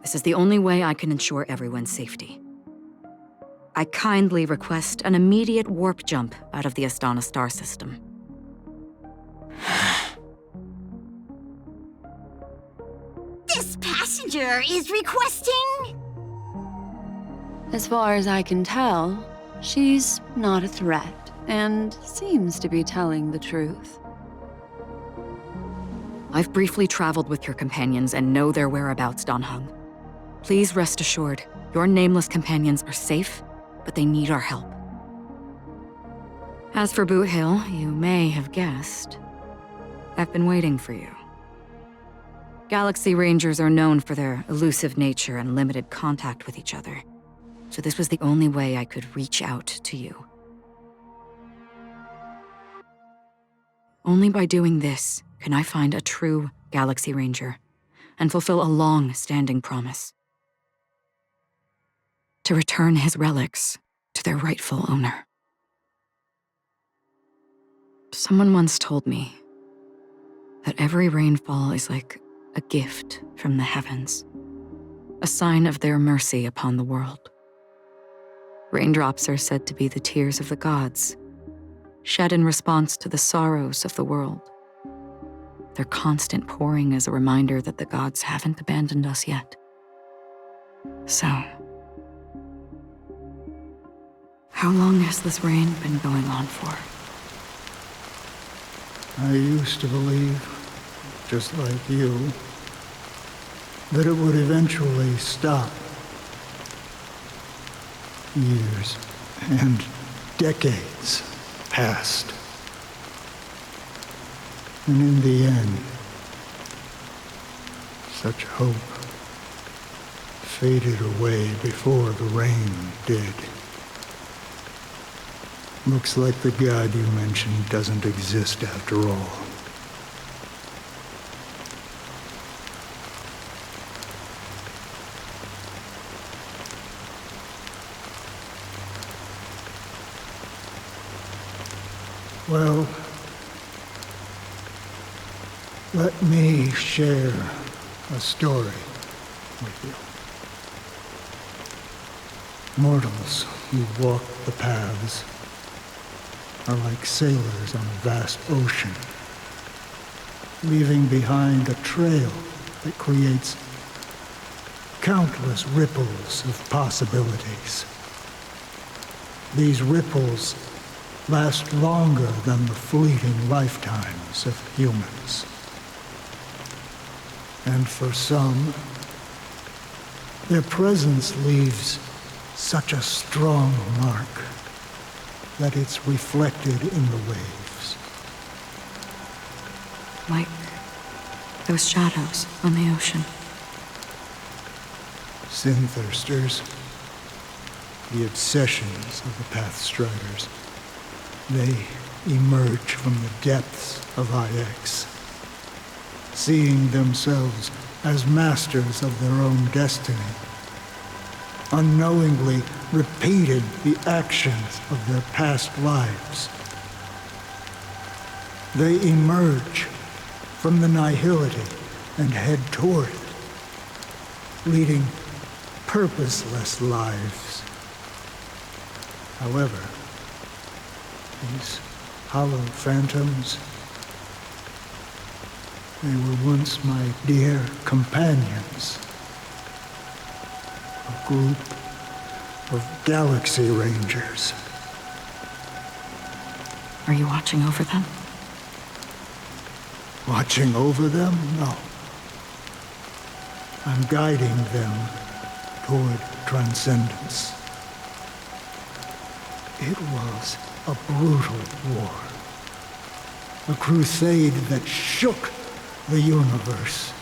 This is the only way I can ensure everyone's safety. I kindly request an immediate warp jump out of the Astana star system. This passenger is requesting... As far as I can tell, she's not a threat and seems to be telling the truth. I've briefly traveled with your companions and know their whereabouts, Donhung. Please rest assured, your nameless companions are safe, but they need our help. As for Boot Hill, you may have guessed. I've been waiting for you. Galaxy Rangers are known for their elusive nature and limited contact with each other, so this was the only way I could reach out to you. Only by doing this can I find a true Galaxy Ranger and fulfill a long-standing promise. To return his relics to their rightful owner. Someone once told me that every rainfall is like a gift from the heavens, a sign of their mercy upon the world. Raindrops are said to be the tears of the gods, shed in response to the sorrows of the world. Their constant pouring is a reminder that the gods haven't abandoned us yet. So, how long has this rain been going on for? I used to believe, just like you, that it would eventually stop. Years and decades passed. And in the end, such hope faded away before the rain did. Looks like the god you mentioned doesn't exist after all. Well, let me share a story with you. Mortals who walk the paths are like sailors on a vast ocean, leaving behind a trail that creates countless ripples of possibilities. These ripples last longer than the fleeting lifetimes of humans. And for some, their presence leaves such a strong mark that it's reflected in the waves. Like those shadows on the ocean. Sin-thirsters, the obsessions of the Pathstriders, they emerge from the depths of IX, seeing themselves as masters of their own destiny, unknowingly repeating the actions of their past lives. They emerge from the nihility and head toward it, leading purposeless lives. However, these hollow phantoms, they were once my dear companions. A group of Galaxy Rangers. Are you watching over them? Watching over them? No. I'm guiding them toward transcendence. It was a brutal war. A crusade that shook the universe.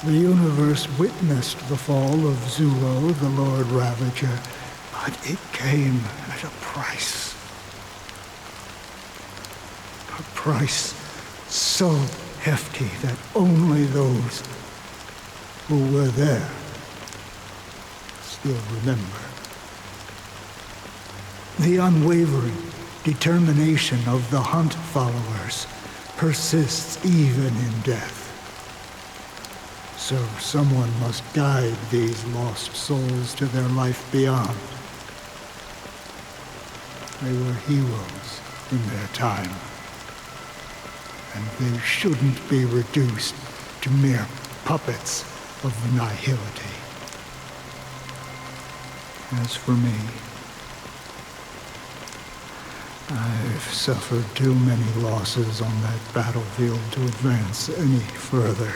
The universe witnessed the fall of Zulo, the Lord Ravager, but it came at a price. A price so hefty that only those who were there still remember. The unwavering determination of the Hunt followers persists even in death. So someone must guide these lost souls to their life beyond. They were heroes in their time, and they shouldn't be reduced to mere puppets of the nihility. As for me, I've suffered too many losses on that battlefield to advance any further.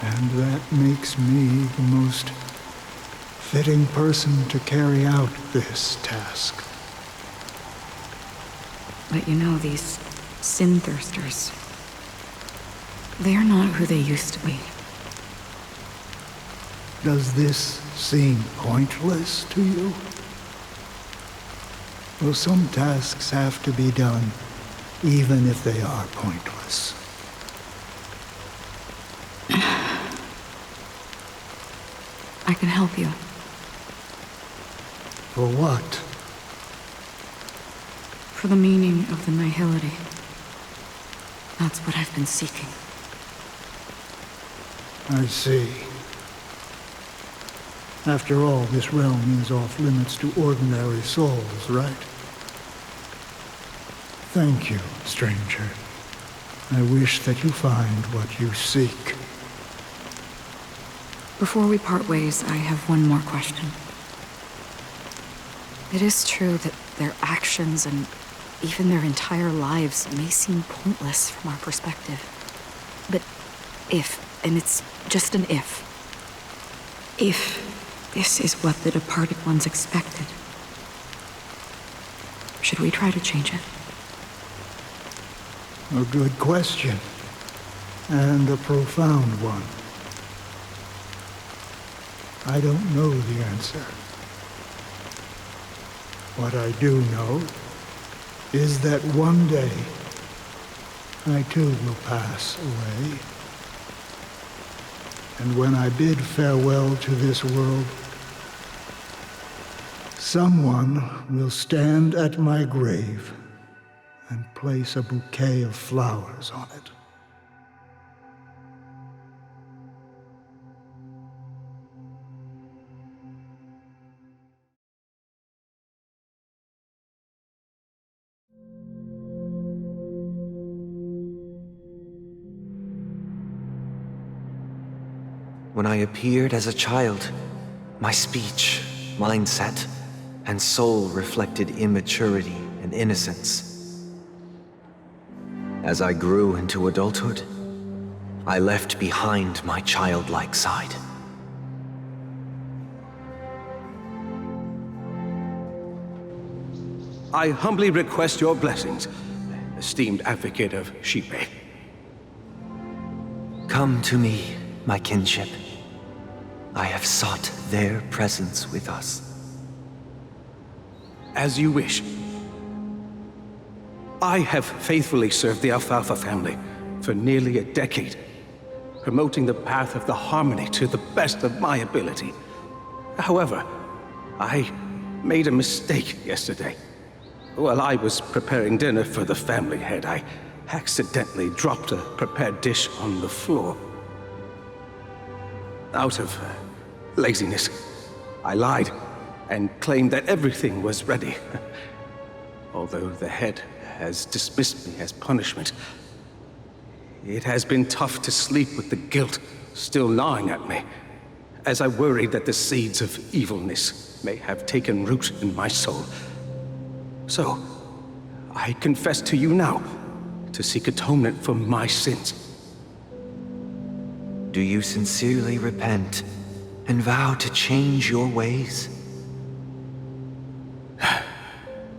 And that makes me the most fitting person to carry out this task. But you know, these sin-thirsters, they're not who they used to be. Does this seem pointless to you? Well, some tasks have to be done, even if they are pointless. I can help you. For what? For the meaning of the nihility. That's what I've been seeking. I see. After all, this realm is off limits to ordinary souls, right? Thank you, stranger. I wish that you find what you seek. Before we part ways, I have one more question. It is true that their actions and even their entire lives may seem pointless from our perspective. But if, and it's just an if this is what the departed ones expected, should we try to change it? A good question, and a profound one. I don't know the answer. What I do know is that one day I too will pass away. And when I bid farewell to this world, someone will stand at my grave and place a bouquet of flowers on it. When I appeared as a child, my speech mindset, and soul reflected immaturity and innocence. As I grew into adulthood, I left behind my childlike side. I humbly request your blessings, esteemed advocate of Shipe. Come to me, my kinship. I have sought their presence with us. As you wish. I have faithfully served the Alfalfa family for nearly a decade, promoting the path of the harmony to the best of my ability. However, I made a mistake yesterday. While I was preparing dinner for the family head, I accidentally dropped a prepared dish on the floor. Out of laziness, I lied and claimed that everything was ready. Although the head has dismissed me as punishment, it has been tough to sleep with the guilt still gnawing at me, as I worried that the seeds of evilness may have taken root in my soul. So, I confess to you now, to seek atonement for my sins. Do you sincerely repent and vow to change your ways?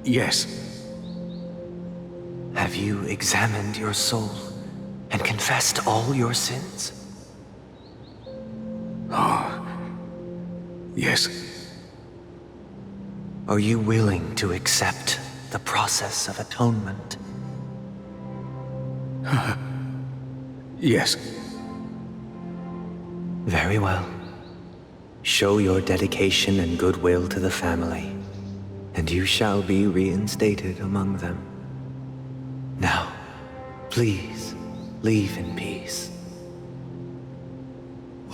Yes. Have you examined your soul and confessed all your sins? Oh, yes. Are you willing to accept the process of atonement? Yes. Very well. Show your dedication and goodwill to the family, and you shall be reinstated among them. Now, please, leave in peace.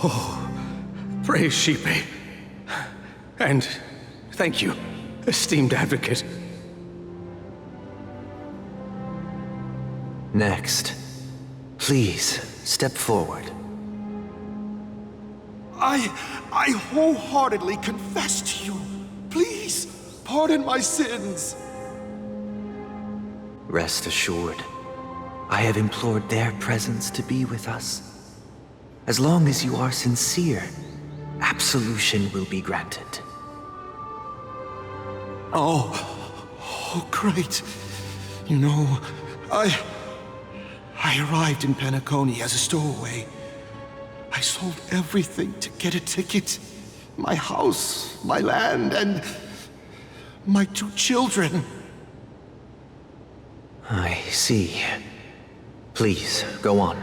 Oh, praise Shipe. And thank you, esteemed advocate. Next, please step forward. I wholeheartedly confess to you. Please, pardon my sins. Rest assured, I have implored their presence to be with us. As long as you are sincere, absolution will be granted. Oh, great. You know, I arrived in Penacony as a stowaway. I sold everything to get a ticket. My house, my land, and my 2 children. I see. Please, go on.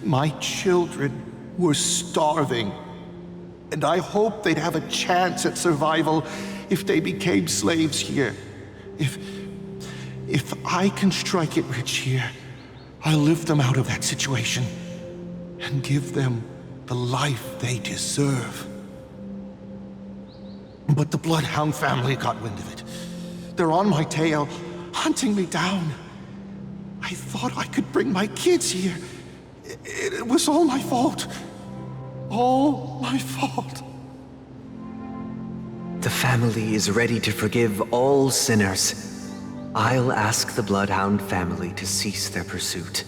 My children were starving, and I hoped they'd have a chance at survival if they became slaves here. If I can strike it rich here, I'll lift them out of that situation and give them the life they deserve. But the Bloodhound family got wind of it. They're on my tail, hunting me down. I thought I could bring my kids here. It was all my fault. All my fault. The family is ready to forgive all sinners. I'll ask the Bloodhound family to cease their pursuit.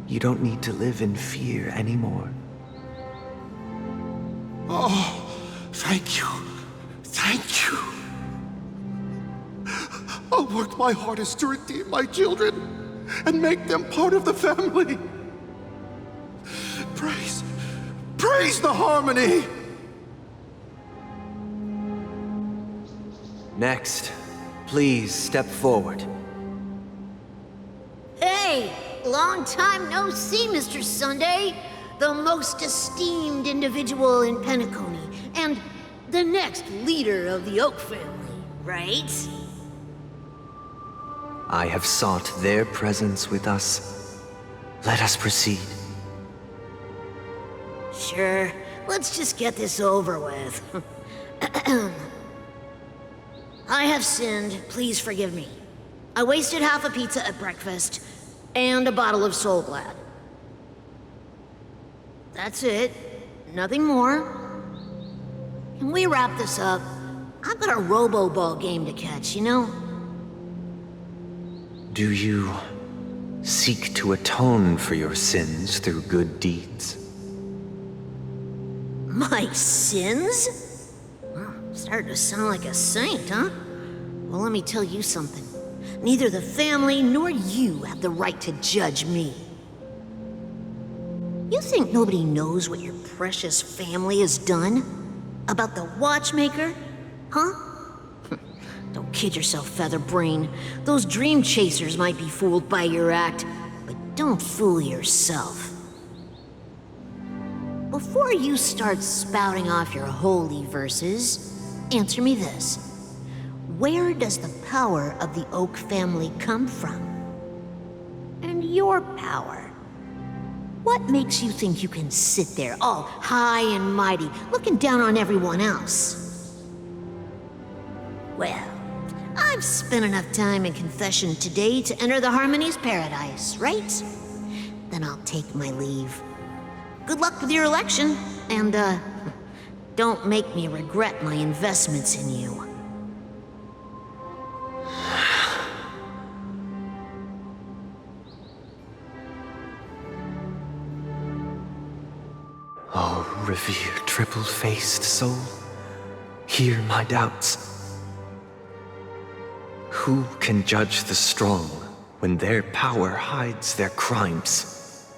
You don't need to live in fear anymore. Oh, thank you. Thank you. I'll work my hardest to redeem my children and make them part of the family. Praise the harmony! Next, please step forward. Hey, long time no see, Mr. Sunday. The most esteemed individual in Penacony, and the next leader of the Oak family, right? I have sought their presence with us. Let us proceed. Sure, let's just get this over with. I have sinned, please forgive me. I wasted half a pizza at breakfast, and a bottle of Soul Glad. That's it, nothing more. can we wrap this up? I've got a robo-ball game to catch, you know? Do you seek to atone for your sins through good deeds? My sins? Well, starting to sound like a saint, huh? Well, let me tell you something. Neither the family nor you have the right to judge me. You think nobody knows what your precious family has done? About the watchmaker? Huh? Don't kid yourself, Featherbrain. Those dream chasers might be fooled by your act, but don't fool yourself. Before you start spouting off your holy verses, answer me this. Where does the power of the Oak family come from? And your power? What makes you think you can sit there all high and mighty, looking down on everyone else? Well, I've spent enough time in confession today to enter the Harmony's paradise, right? Then I'll take my leave. Good luck with your election, and, don't make me regret my investments in you. Oh, revered triple-faced soul, hear my doubts. Who can judge the strong when their power hides their crimes?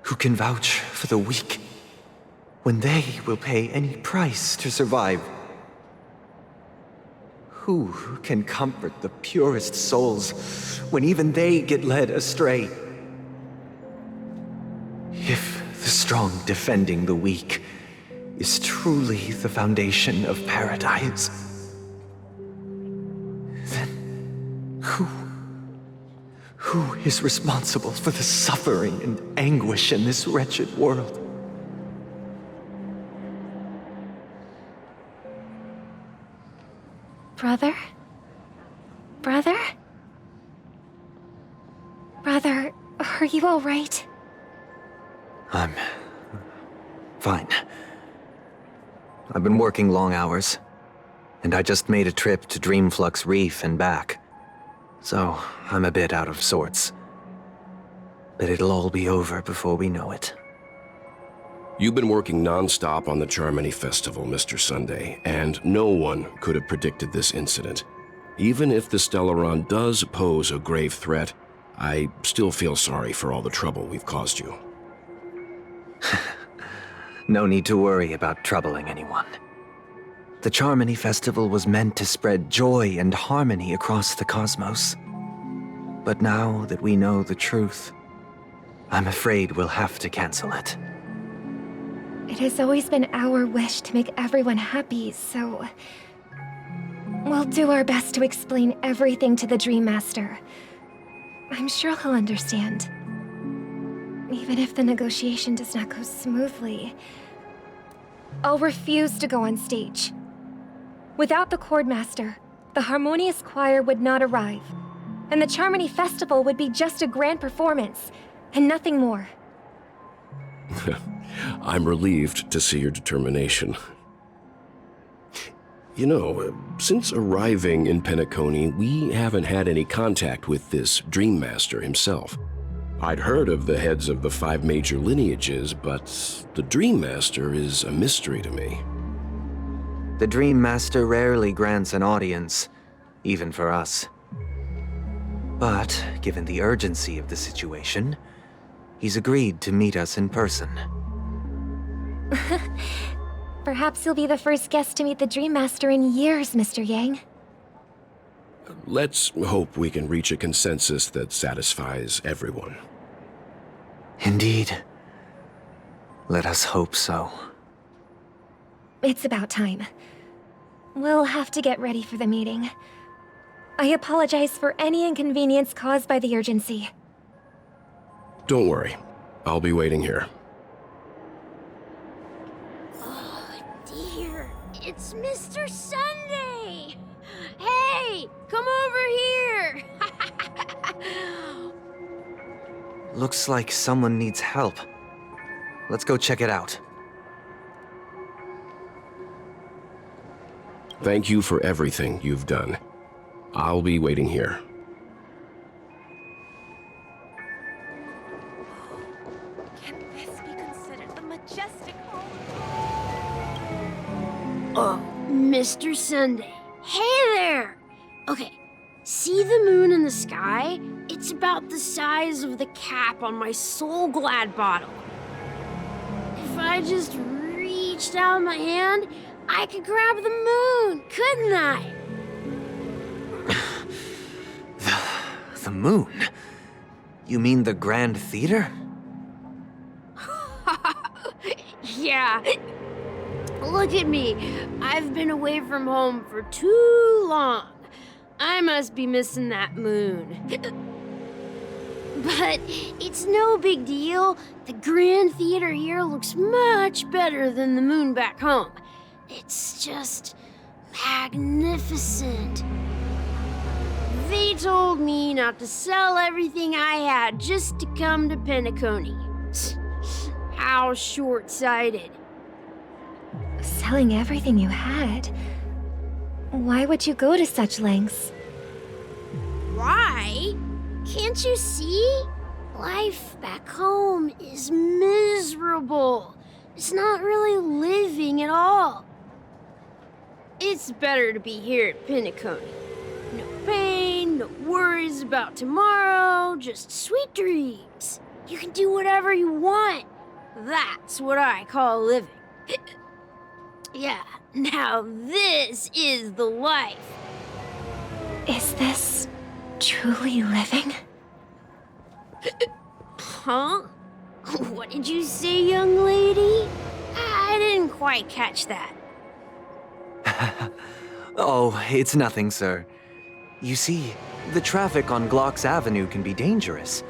Who can vouch for the weak when they will pay any price to survive? Who can comfort the purest souls when even they get led astray? If the strong defending the weak is truly the foundation of paradise, then who is responsible for the suffering and anguish in this wretched world? Brother? Brother? Brother, are you all right? I'm fine. I've been working long hours, and I just made a trip to Dreamflux Reef and back. So I'm a bit out of sorts. But it'll all be over before we know it. You've been working non-stop on the Charmony Festival, Mr. Sunday, and no one could have predicted this incident. Even if the Stellaron does pose a grave threat, I still feel sorry for all the trouble we've caused you. No need to worry about troubling anyone. The Charmony Festival was meant to spread joy and harmony across the cosmos. But now that we know the truth, I'm afraid we'll have to cancel it. It has always been our wish to make everyone happy, so... we'll do our best to explain everything to the Dream Master. I'm sure he'll understand. Even if the negotiation does not go smoothly, I'll refuse to go on stage. Without the Chordmaster, the Harmonious Choir would not arrive, and the Charmony Festival would be just a grand performance, and nothing more. I'm relieved to see your determination. You know, since arriving in Penacony, we haven't had any contact with this Dream Master himself. I'd heard of the heads of the 5 major lineages, but the Dream Master is a mystery to me. The Dream Master rarely grants an audience, even for us. But, given the urgency of the situation, he's agreed to meet us in person. Perhaps you'll be the first guest to meet the Dream Master in years, Mr. Yang. Let's hope we can reach a consensus that satisfies everyone. Indeed. Let us hope so. It's about time. We'll have to get ready for the meeting. I apologize for any inconvenience caused by the urgency. Don't worry. I'll be waiting here. Oh, dear. It's Mr. Sunday! Hey, come over here! Looks like someone needs help. Let's go check it out. Thank you for everything you've done. I'll be waiting here. Can this be considered the majestic home? Mr. Sunday. Hey there! Okay, see the moon in the sky? It's about the size of the cap on my Soul Glad bottle. If I just reached out my hand, I could grab the moon, couldn't I? The moon? You mean the Grand Theater? Yeah. Look at me. I've been away from home for too long. I must be missing that moon. But it's no big deal. The Grand Theater here looks much better than the moon back home. It's just magnificent. They told me not to sell everything I had just to come to Penacony. How short-sighted. Selling everything you had? Why would you go to such lengths? Why? Can't you see? Life back home is miserable. It's not really living at all. It's better to be here at Penacony. No pain, no worries about tomorrow, just sweet dreams. You can do whatever you want. That's what I call living. Yeah, now this is the life. Is this truly living? Huh? What did you say, young lady? I didn't quite catch that. Oh, it's nothing, sir. You see, the traffic on Glock's Avenue can be dangerous.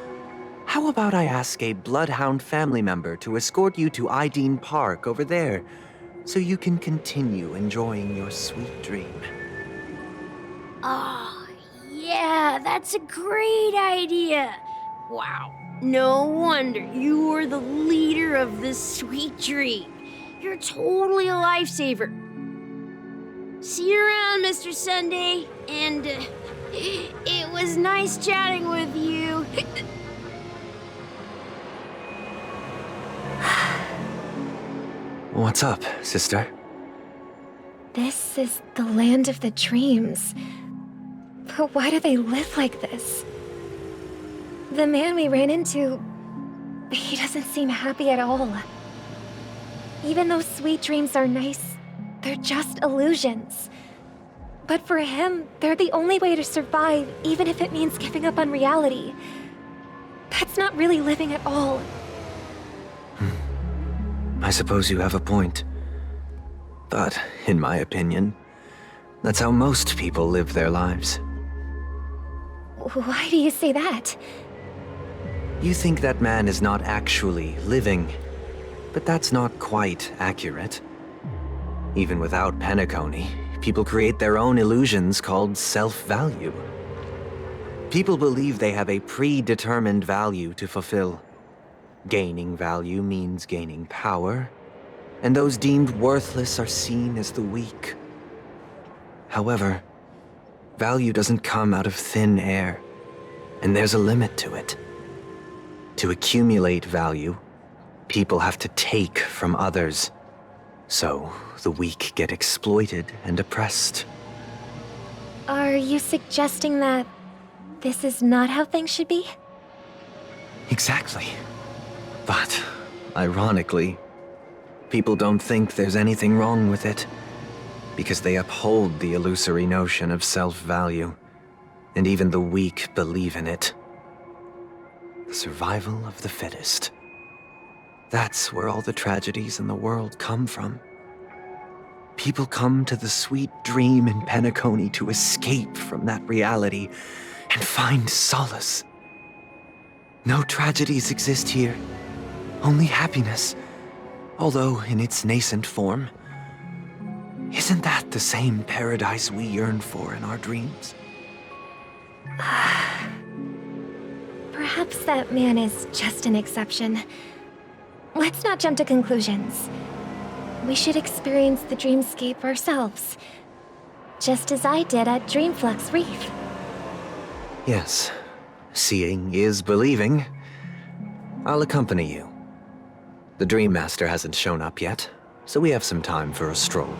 How about I ask a Bloodhound family member to escort you to Ideen Park over there, so you can continue enjoying your sweet dream? Oh, yeah, that's a great idea. Wow, no wonder you were the leader of this sweet dream. You're totally a lifesaver. See you around, Mr. Sunday, and it was nice chatting with you. What's up, sister? This is the land of the dreams. But why do they live like this? The man we ran into, he doesn't seem happy at all. Even though sweet dreams are nice, they're just illusions. But for him, they're the only way to survive, even if it means giving up on reality. That's not really living at all. I suppose you have a point. But, in my opinion, that's how most people live their lives. Why do you say that? You think that man is not actually living, but that's not quite accurate. Even without Penacony, people create their own illusions called self-value. People believe they have a predetermined value to fulfill. Gaining value means gaining power, and those deemed worthless are seen as the weak. However, value doesn't come out of thin air, and there's a limit to it. To accumulate value, people have to take from others. So, the weak get exploited and oppressed. Are you suggesting that this is not how things should be? Exactly. But, ironically, people don't think there's anything wrong with it, because they uphold the illusory notion of self-value, and even the weak believe in it. The survival of the fittest. That's where all the tragedies in the world come from. People come to the sweet dream in Penacony to escape from that reality and find solace. No tragedies exist here, only happiness, although in its nascent form. Isn't that the same paradise we yearn for in our dreams? Perhaps that man is just an exception. Let's not jump to conclusions. We should experience the dreamscape ourselves. just as I did at Dreamflux Reef. Yes, seeing is believing. I'll accompany you. The Dream Master hasn't shown up yet, so we have some time for a stroll.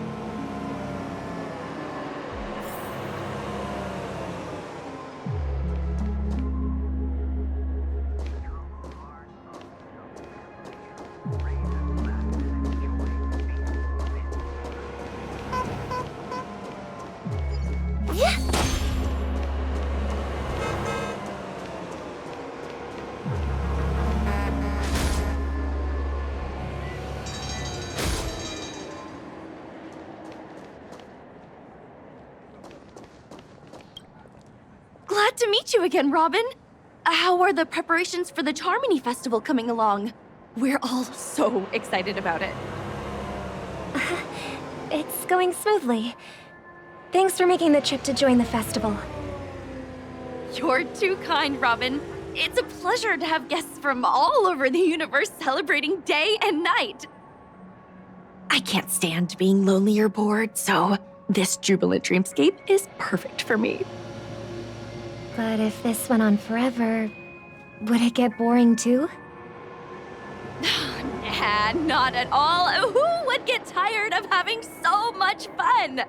Glad to meet you again, Robin. How are the preparations for the Charmony Festival coming along? We're all so excited about it. It's going smoothly. Thanks for making the trip to join the festival. You're too kind, Robin. It's a pleasure to have guests from all over the universe celebrating day and night. I can't stand being lonely or bored, so this jubilant dreamscape is perfect for me. But if this went on forever, would it get boring too? Nah, not at all. Who would get tired of having so much fun?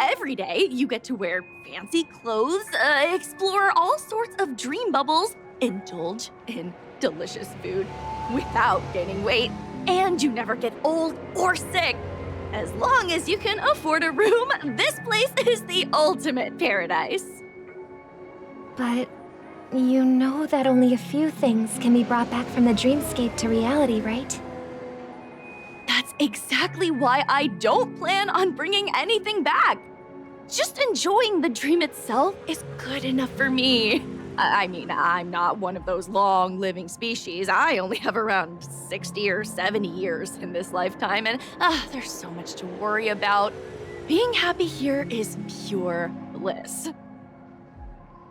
Every day, you get to wear fancy clothes, explore all sorts of dream bubbles, indulge in delicious food without gaining weight, and you never get old or sick. As long as you can afford a room, this place is the ultimate paradise. But you know that only a few things can be brought back from the dreamscape to reality, right? That's exactly why I don't plan on bringing anything back. Just enjoying the dream itself is good enough for me. I mean, I'm not one of those long-living species. I only have around 60 or 70 years in this lifetime, and there's so much to worry about. Being happy here is pure bliss.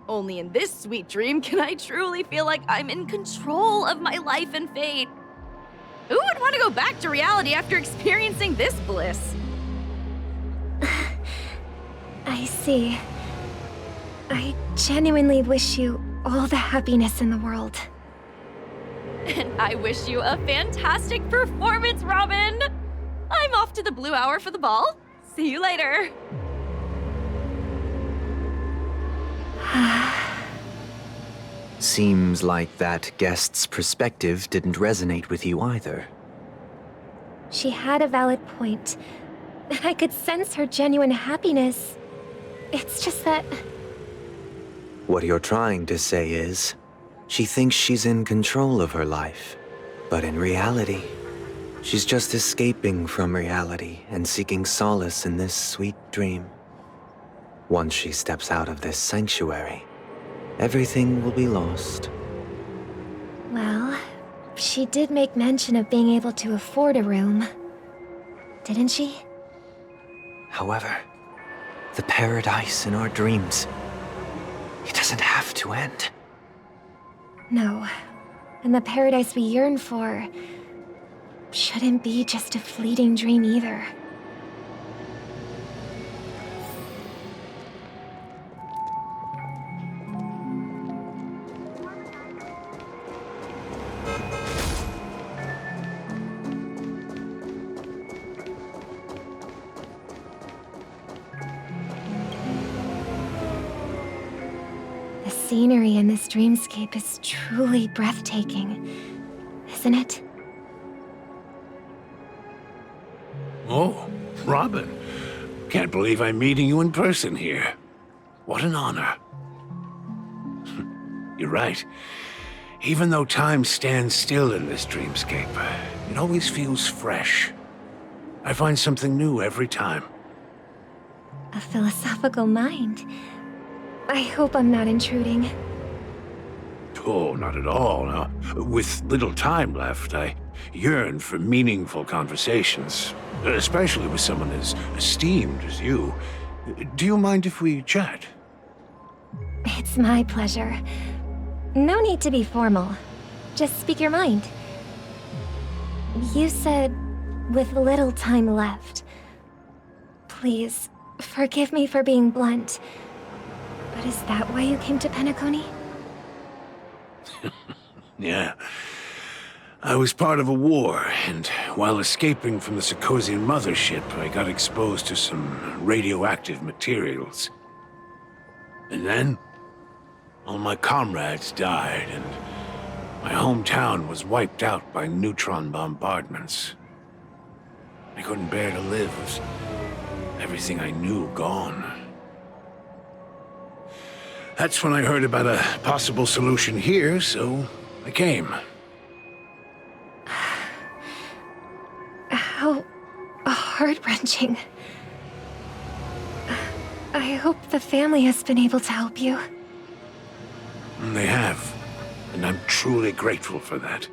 Only in this sweet dream can I truly feel like I'm in control of my life and fate. Who would want to go back to reality after experiencing this bliss? I see. I genuinely wish you all the happiness in the world. And I wish you a fantastic performance, Robin! I'm off to the Blue Hour for the ball. See you later. Seems like that guest's perspective didn't resonate with you either. She had a valid point. I could sense her genuine happiness. It's just that... What you're trying to say is, she thinks she's in control of her life. But in reality, she's just escaping from reality and seeking solace in this sweet dream. Once she steps out of this sanctuary, everything will be lost. Well, she did make mention of being able to afford a room, didn't she? However, the paradise in our dreams, it doesn't have to end. No, and the paradise we yearn for shouldn't be just a fleeting dream either. The scenery in this dreamscape is truly breathtaking, isn't it? Oh, Robin. Can't believe I'm meeting you in person here. What an honor. You're right. Even though time stands still in this dreamscape, it always feels fresh. I find something new every time. A philosophical mind. I hope I'm not intruding. Oh, not at all. Now, with little time left, I yearn for meaningful conversations, especially with someone as esteemed as you. Do you mind if we chat? It's my pleasure. No need to be formal. Just speak your mind. You said, with little time left. Please, Forgive me for being blunt, but is that why you came to Penacony? Yeah. I was part of a war, and while escaping from the Sarkosian mothership, I got exposed to some radioactive materials. And then, all my comrades died, and my hometown was wiped out by neutron bombardments. I couldn't bear to live with everything I knew gone. That's when I heard about a possible solution here, so I came. How heart-wrenching. I hope the family has been able to help you. They have, and I'm truly grateful for that.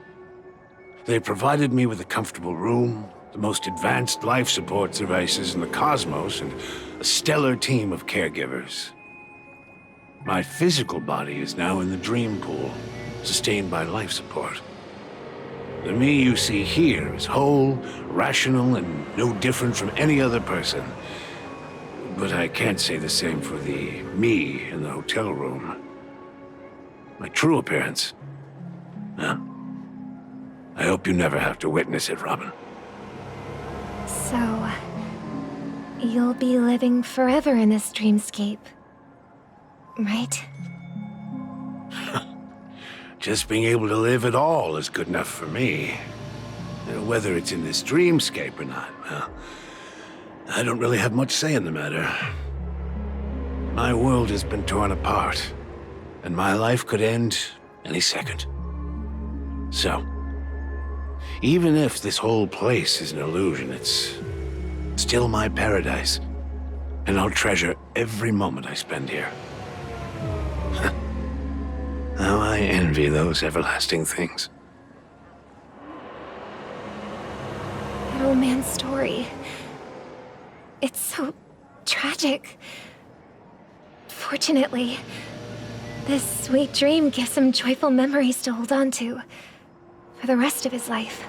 They provided me with a comfortable room, the most advanced life support devices in the cosmos, and a stellar team of caregivers. My physical body is now in the dream pool, sustained by life support. The me you see here is whole, rational, and no different from any other person. But I can't say the same for the me in the hotel room. My true appearance? Huh? I hope you never have to witness it, Robin. So, you'll be living forever in this dreamscape, right? Just being able to live at all is good enough for me. Whether it's in this dreamscape or not, well, I don't really have much say in the matter. My world has been torn apart, and my life could end any second. So, even if this whole place is an illusion, it's still my paradise, and I'll treasure every moment I spend here. How I envy those everlasting things. That old man's story. It's so tragic. Fortunately, this sweet dream gives him joyful memories to hold on to for the rest of his life.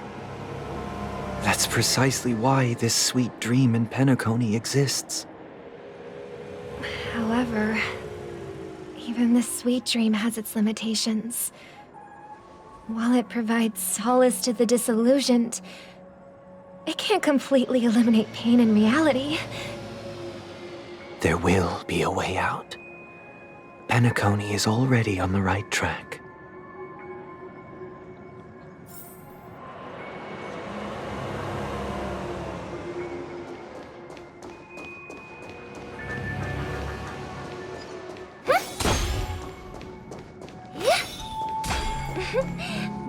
That's precisely why this sweet dream in Penacony exists. However, even this sweet dream has its limitations. While it provides solace to the disillusioned, it can't completely eliminate pain in reality. There will be a way out. Penacony is already on the right track.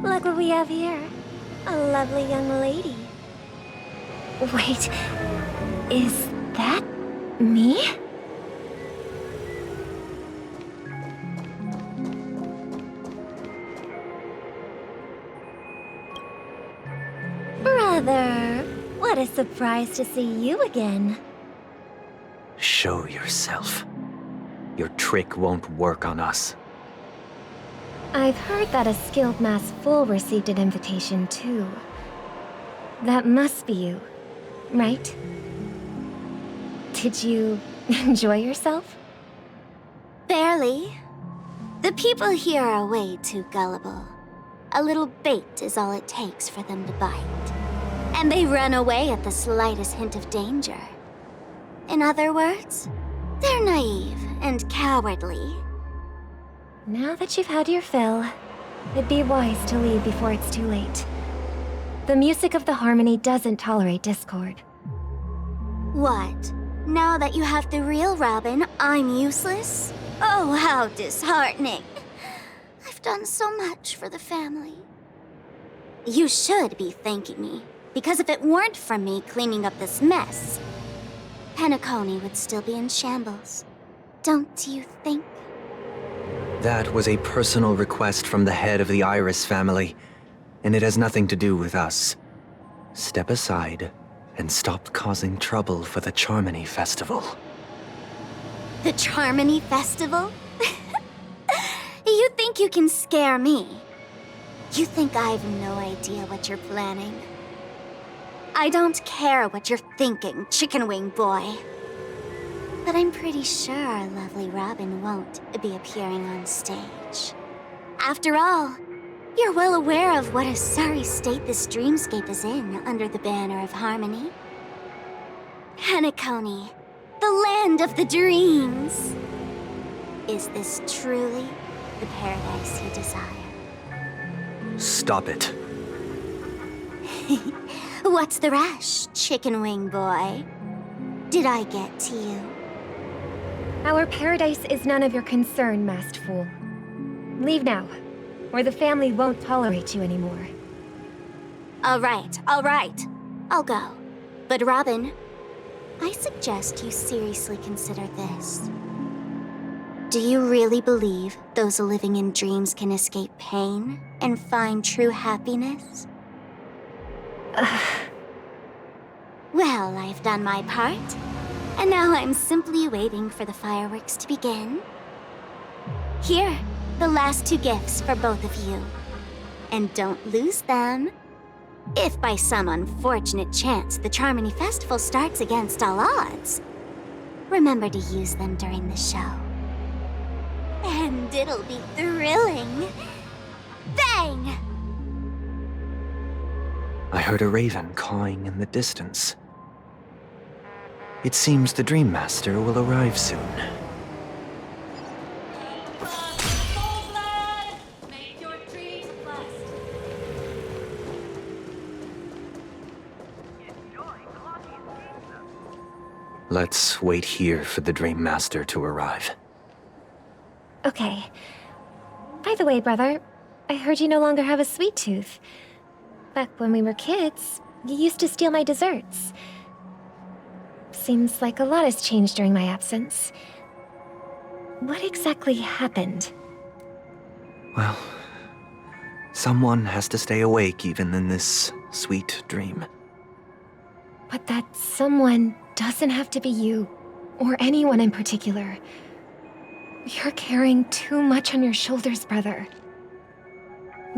Look what we have here. A lovely young lady. Wait, is that me? Brother, what a surprise to see you again. Show yourself. Your trick won't work on us. I've heard that a skilled mass fool received an invitation too. That must be you, right? Did you enjoy yourself? Barely. The people here are way too gullible. A little bait is all it takes for them to bite. And they run away at the slightest hint of danger. In other words, they're naive and cowardly. Now that you've had your fill, it'd be wise to leave before it's too late. The music of the harmony doesn't tolerate discord. What? Now that you have the real Robin, I'm useless? Oh, how disheartening. I've done so much for the family. You should be thanking me, because if it weren't for me cleaning up this mess, Penacony would still be in shambles. Don't you think? That was a personal request from the head of the Iris family, and it has nothing to do with us. Step aside and stop causing trouble for the Charmony Festival. The Charmony Festival? You think you can scare me? You think I have no idea what you're planning? I don't care what you're thinking, chicken wing boy. But I'm pretty sure our lovely Robin won't be appearing on stage. After all, you're well aware of what a sorry state this dreamscape is in under the banner of harmony. Penacony, the land of the dreams. Is this truly the paradise you desire? Stop it. What's the rush, chicken wing boy? Did I get to you? Our paradise is none of your concern, masked fool. Leave now, or the family won't tolerate you anymore. All right. I'll go. But Robin, I suggest you seriously consider this. Do you really believe those living in dreams can escape pain and find true happiness? Well, I've done my part, and now I'm simply waiting for the fireworks to begin. Here, the last 2 gifts for both of you. And don't lose them. If by some unfortunate chance the Charmony Festival starts against all odds, remember to use them during the show. And it'll be thrilling. Bang! I heard a raven cawing in the distance. It seems the Dream Master will arrive soon. Let's wait here for the Dream Master to arrive. Okay. By the way, brother, I heard you no longer have a sweet tooth. Back when we were kids, you used to steal my desserts. Seems like a lot has changed during my absence. What exactly happened? Well, someone has to stay awake even in this sweet dream. But that someone doesn't have to be you, or anyone in particular. You're carrying too much on your shoulders, brother.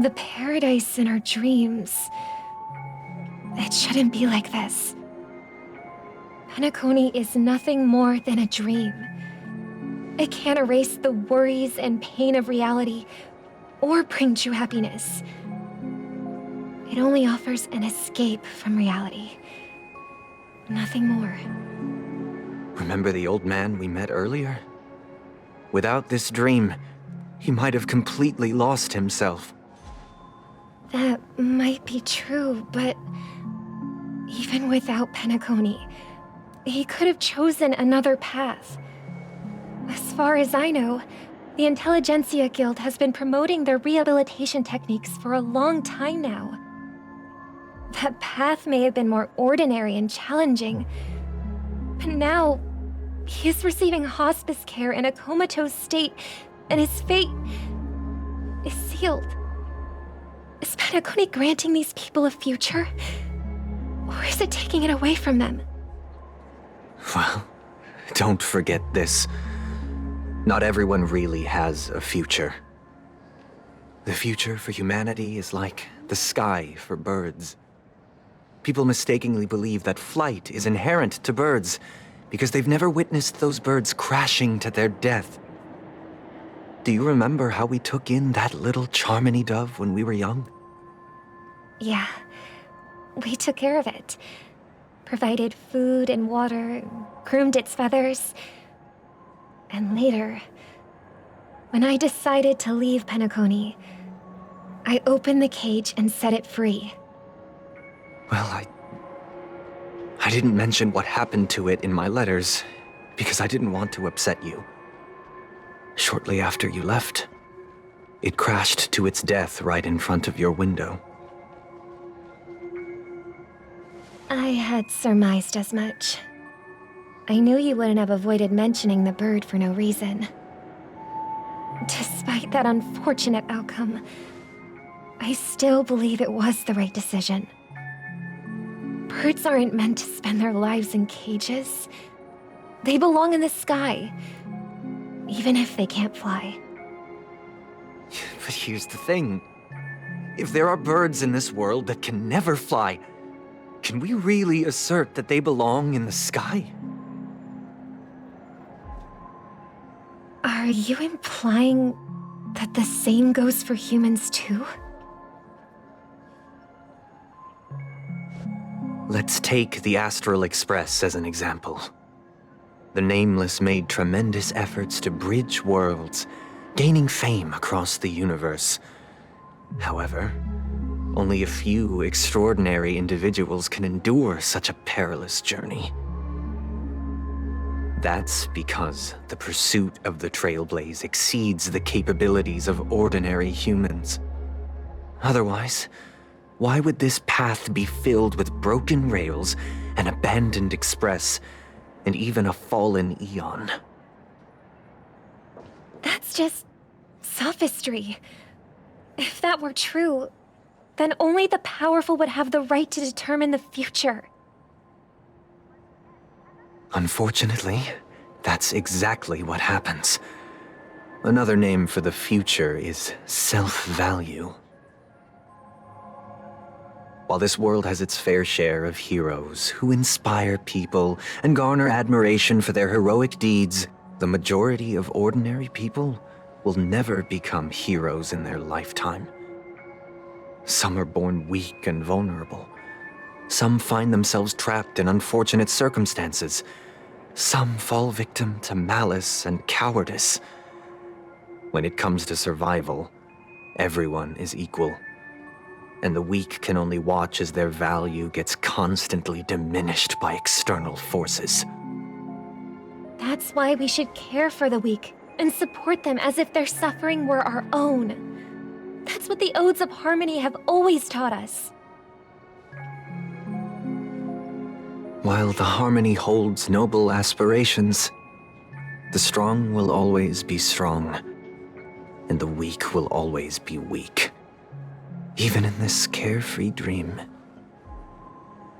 The paradise in our dreams. It shouldn't be like this. Penacony is nothing more than a dream. It can't erase the worries and pain of reality, or bring true happiness. It only offers an escape from reality. Nothing more. Remember the old man we met earlier? Without this dream, he might have completely lost himself. That might be true, but even without Penacony, he could have chosen another path. As far as I know, the Intelligentsia Guild has been promoting their rehabilitation techniques for a long time now. That path may have been more ordinary and challenging, but now he is receiving hospice care in a comatose state, and his fate is sealed. Is Penacony granting these people a future? Or is it taking it away from them? Well, don't forget this. Not everyone really has a future. The future for humanity is like the sky for birds. People mistakenly believe that flight is inherent to birds because they've never witnessed those birds crashing to their death. Do you remember how we took in that little Charmony dove when we were young? Yeah, we took care of it. Provided food and water, groomed its feathers. And later, when I decided to leave Penacony, I opened the cage and set it free. Well, I didn't mention what happened to it in my letters because I didn't want to upset you. Shortly after you left, it crashed to its death right in front of your window. I had surmised as much. I knew you wouldn't have avoided mentioning the bird for no reason. Despite that unfortunate outcome, I still believe it was the right decision. Birds aren't meant to spend their lives in cages. They belong in the sky, even if they can't fly. But here's the thing. If there are birds in this world that can never fly, can we really assert that they belong in the sky? you implying that the same goes for humans too? Let's take the Astral Express as an example. The Nameless made tremendous efforts to bridge worlds, gaining fame across the universe. However, only a few extraordinary individuals can endure such a perilous journey. That's because the pursuit of the Trailblaze exceeds the capabilities of ordinary humans. Otherwise, why would this path be filled with broken rails, an abandoned express, and even a fallen Eon? That's just sophistry. If that were true, then only the powerful would have the right to determine the future. Unfortunately, that's exactly what happens. Another name for the future is self-value. While this world has its fair share of heroes who inspire people and garner admiration for their heroic deeds, the majority of ordinary people will never become heroes in their lifetime. Some are born weak and vulnerable. Some find themselves trapped in unfortunate circumstances. Some fall victim to malice and cowardice. When it comes to survival, everyone is equal. And the weak can only watch as their value gets constantly diminished by external forces. That's why we should care for the weak and support them as if their suffering were our own. That's what the Odes of Harmony have always taught us. While the Harmony holds noble aspirations, the strong will always be strong, and the weak will always be weak. Even in this carefree dream.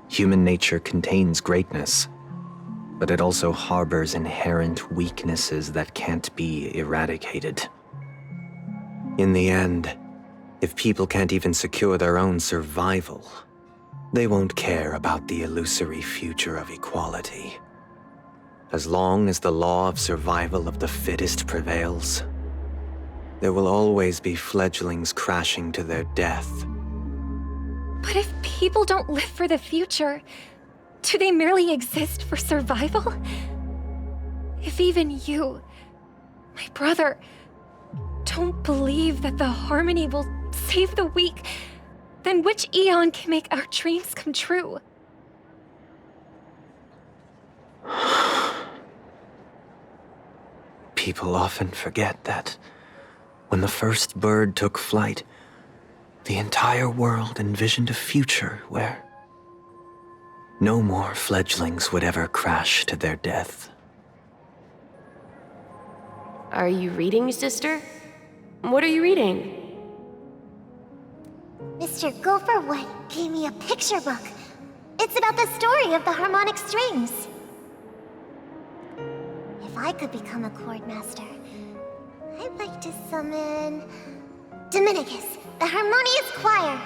Human nature contains greatness, but it also harbors inherent weaknesses that can't be eradicated. In the end, if people can't even secure their own survival, they won't care about the illusory future of equality. As long as the law of survival of the fittest prevails, there will always be fledglings crashing to their death. But if people don't live for the future, do they merely exist for survival? If even you, my brother, don't believe that the Harmony will save the weak, then which Eon can make our dreams come true? People often forget that when the first bird took flight, the entire world envisioned a future where no more fledglings would ever crash to their death. Are you reading, sister? What are you reading? Mr. Gopherwood gave me a picture book. It's about the story of the harmonic strings. If I could become a chord master, I'd like to summon Dominicus, the harmonious choir.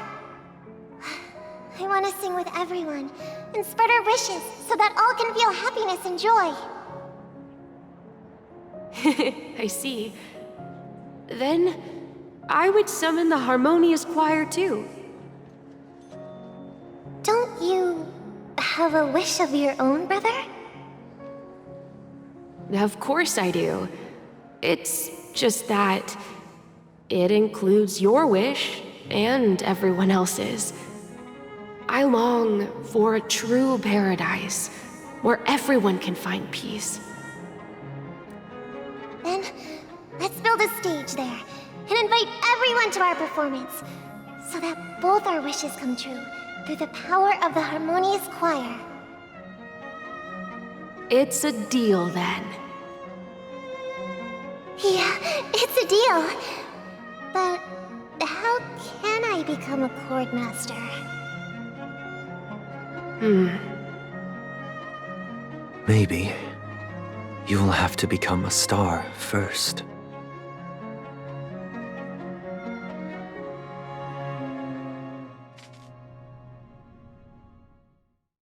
I want to sing with everyone and spread our wishes so that all can feel happiness and joy. I see. Then, I would summon the harmonious choir too. Don't you have a wish of your own, brother? Of course I do. It's just that it includes your wish and everyone else's. I long for a true paradise where everyone can find peace. Then, let's build a stage there and invite everyone to our performance so that both our wishes come true through the power of the harmonious choir. It's a deal then. Yeah, it's a deal. But how can I become a chord master? Maybe you'll have to become a star first.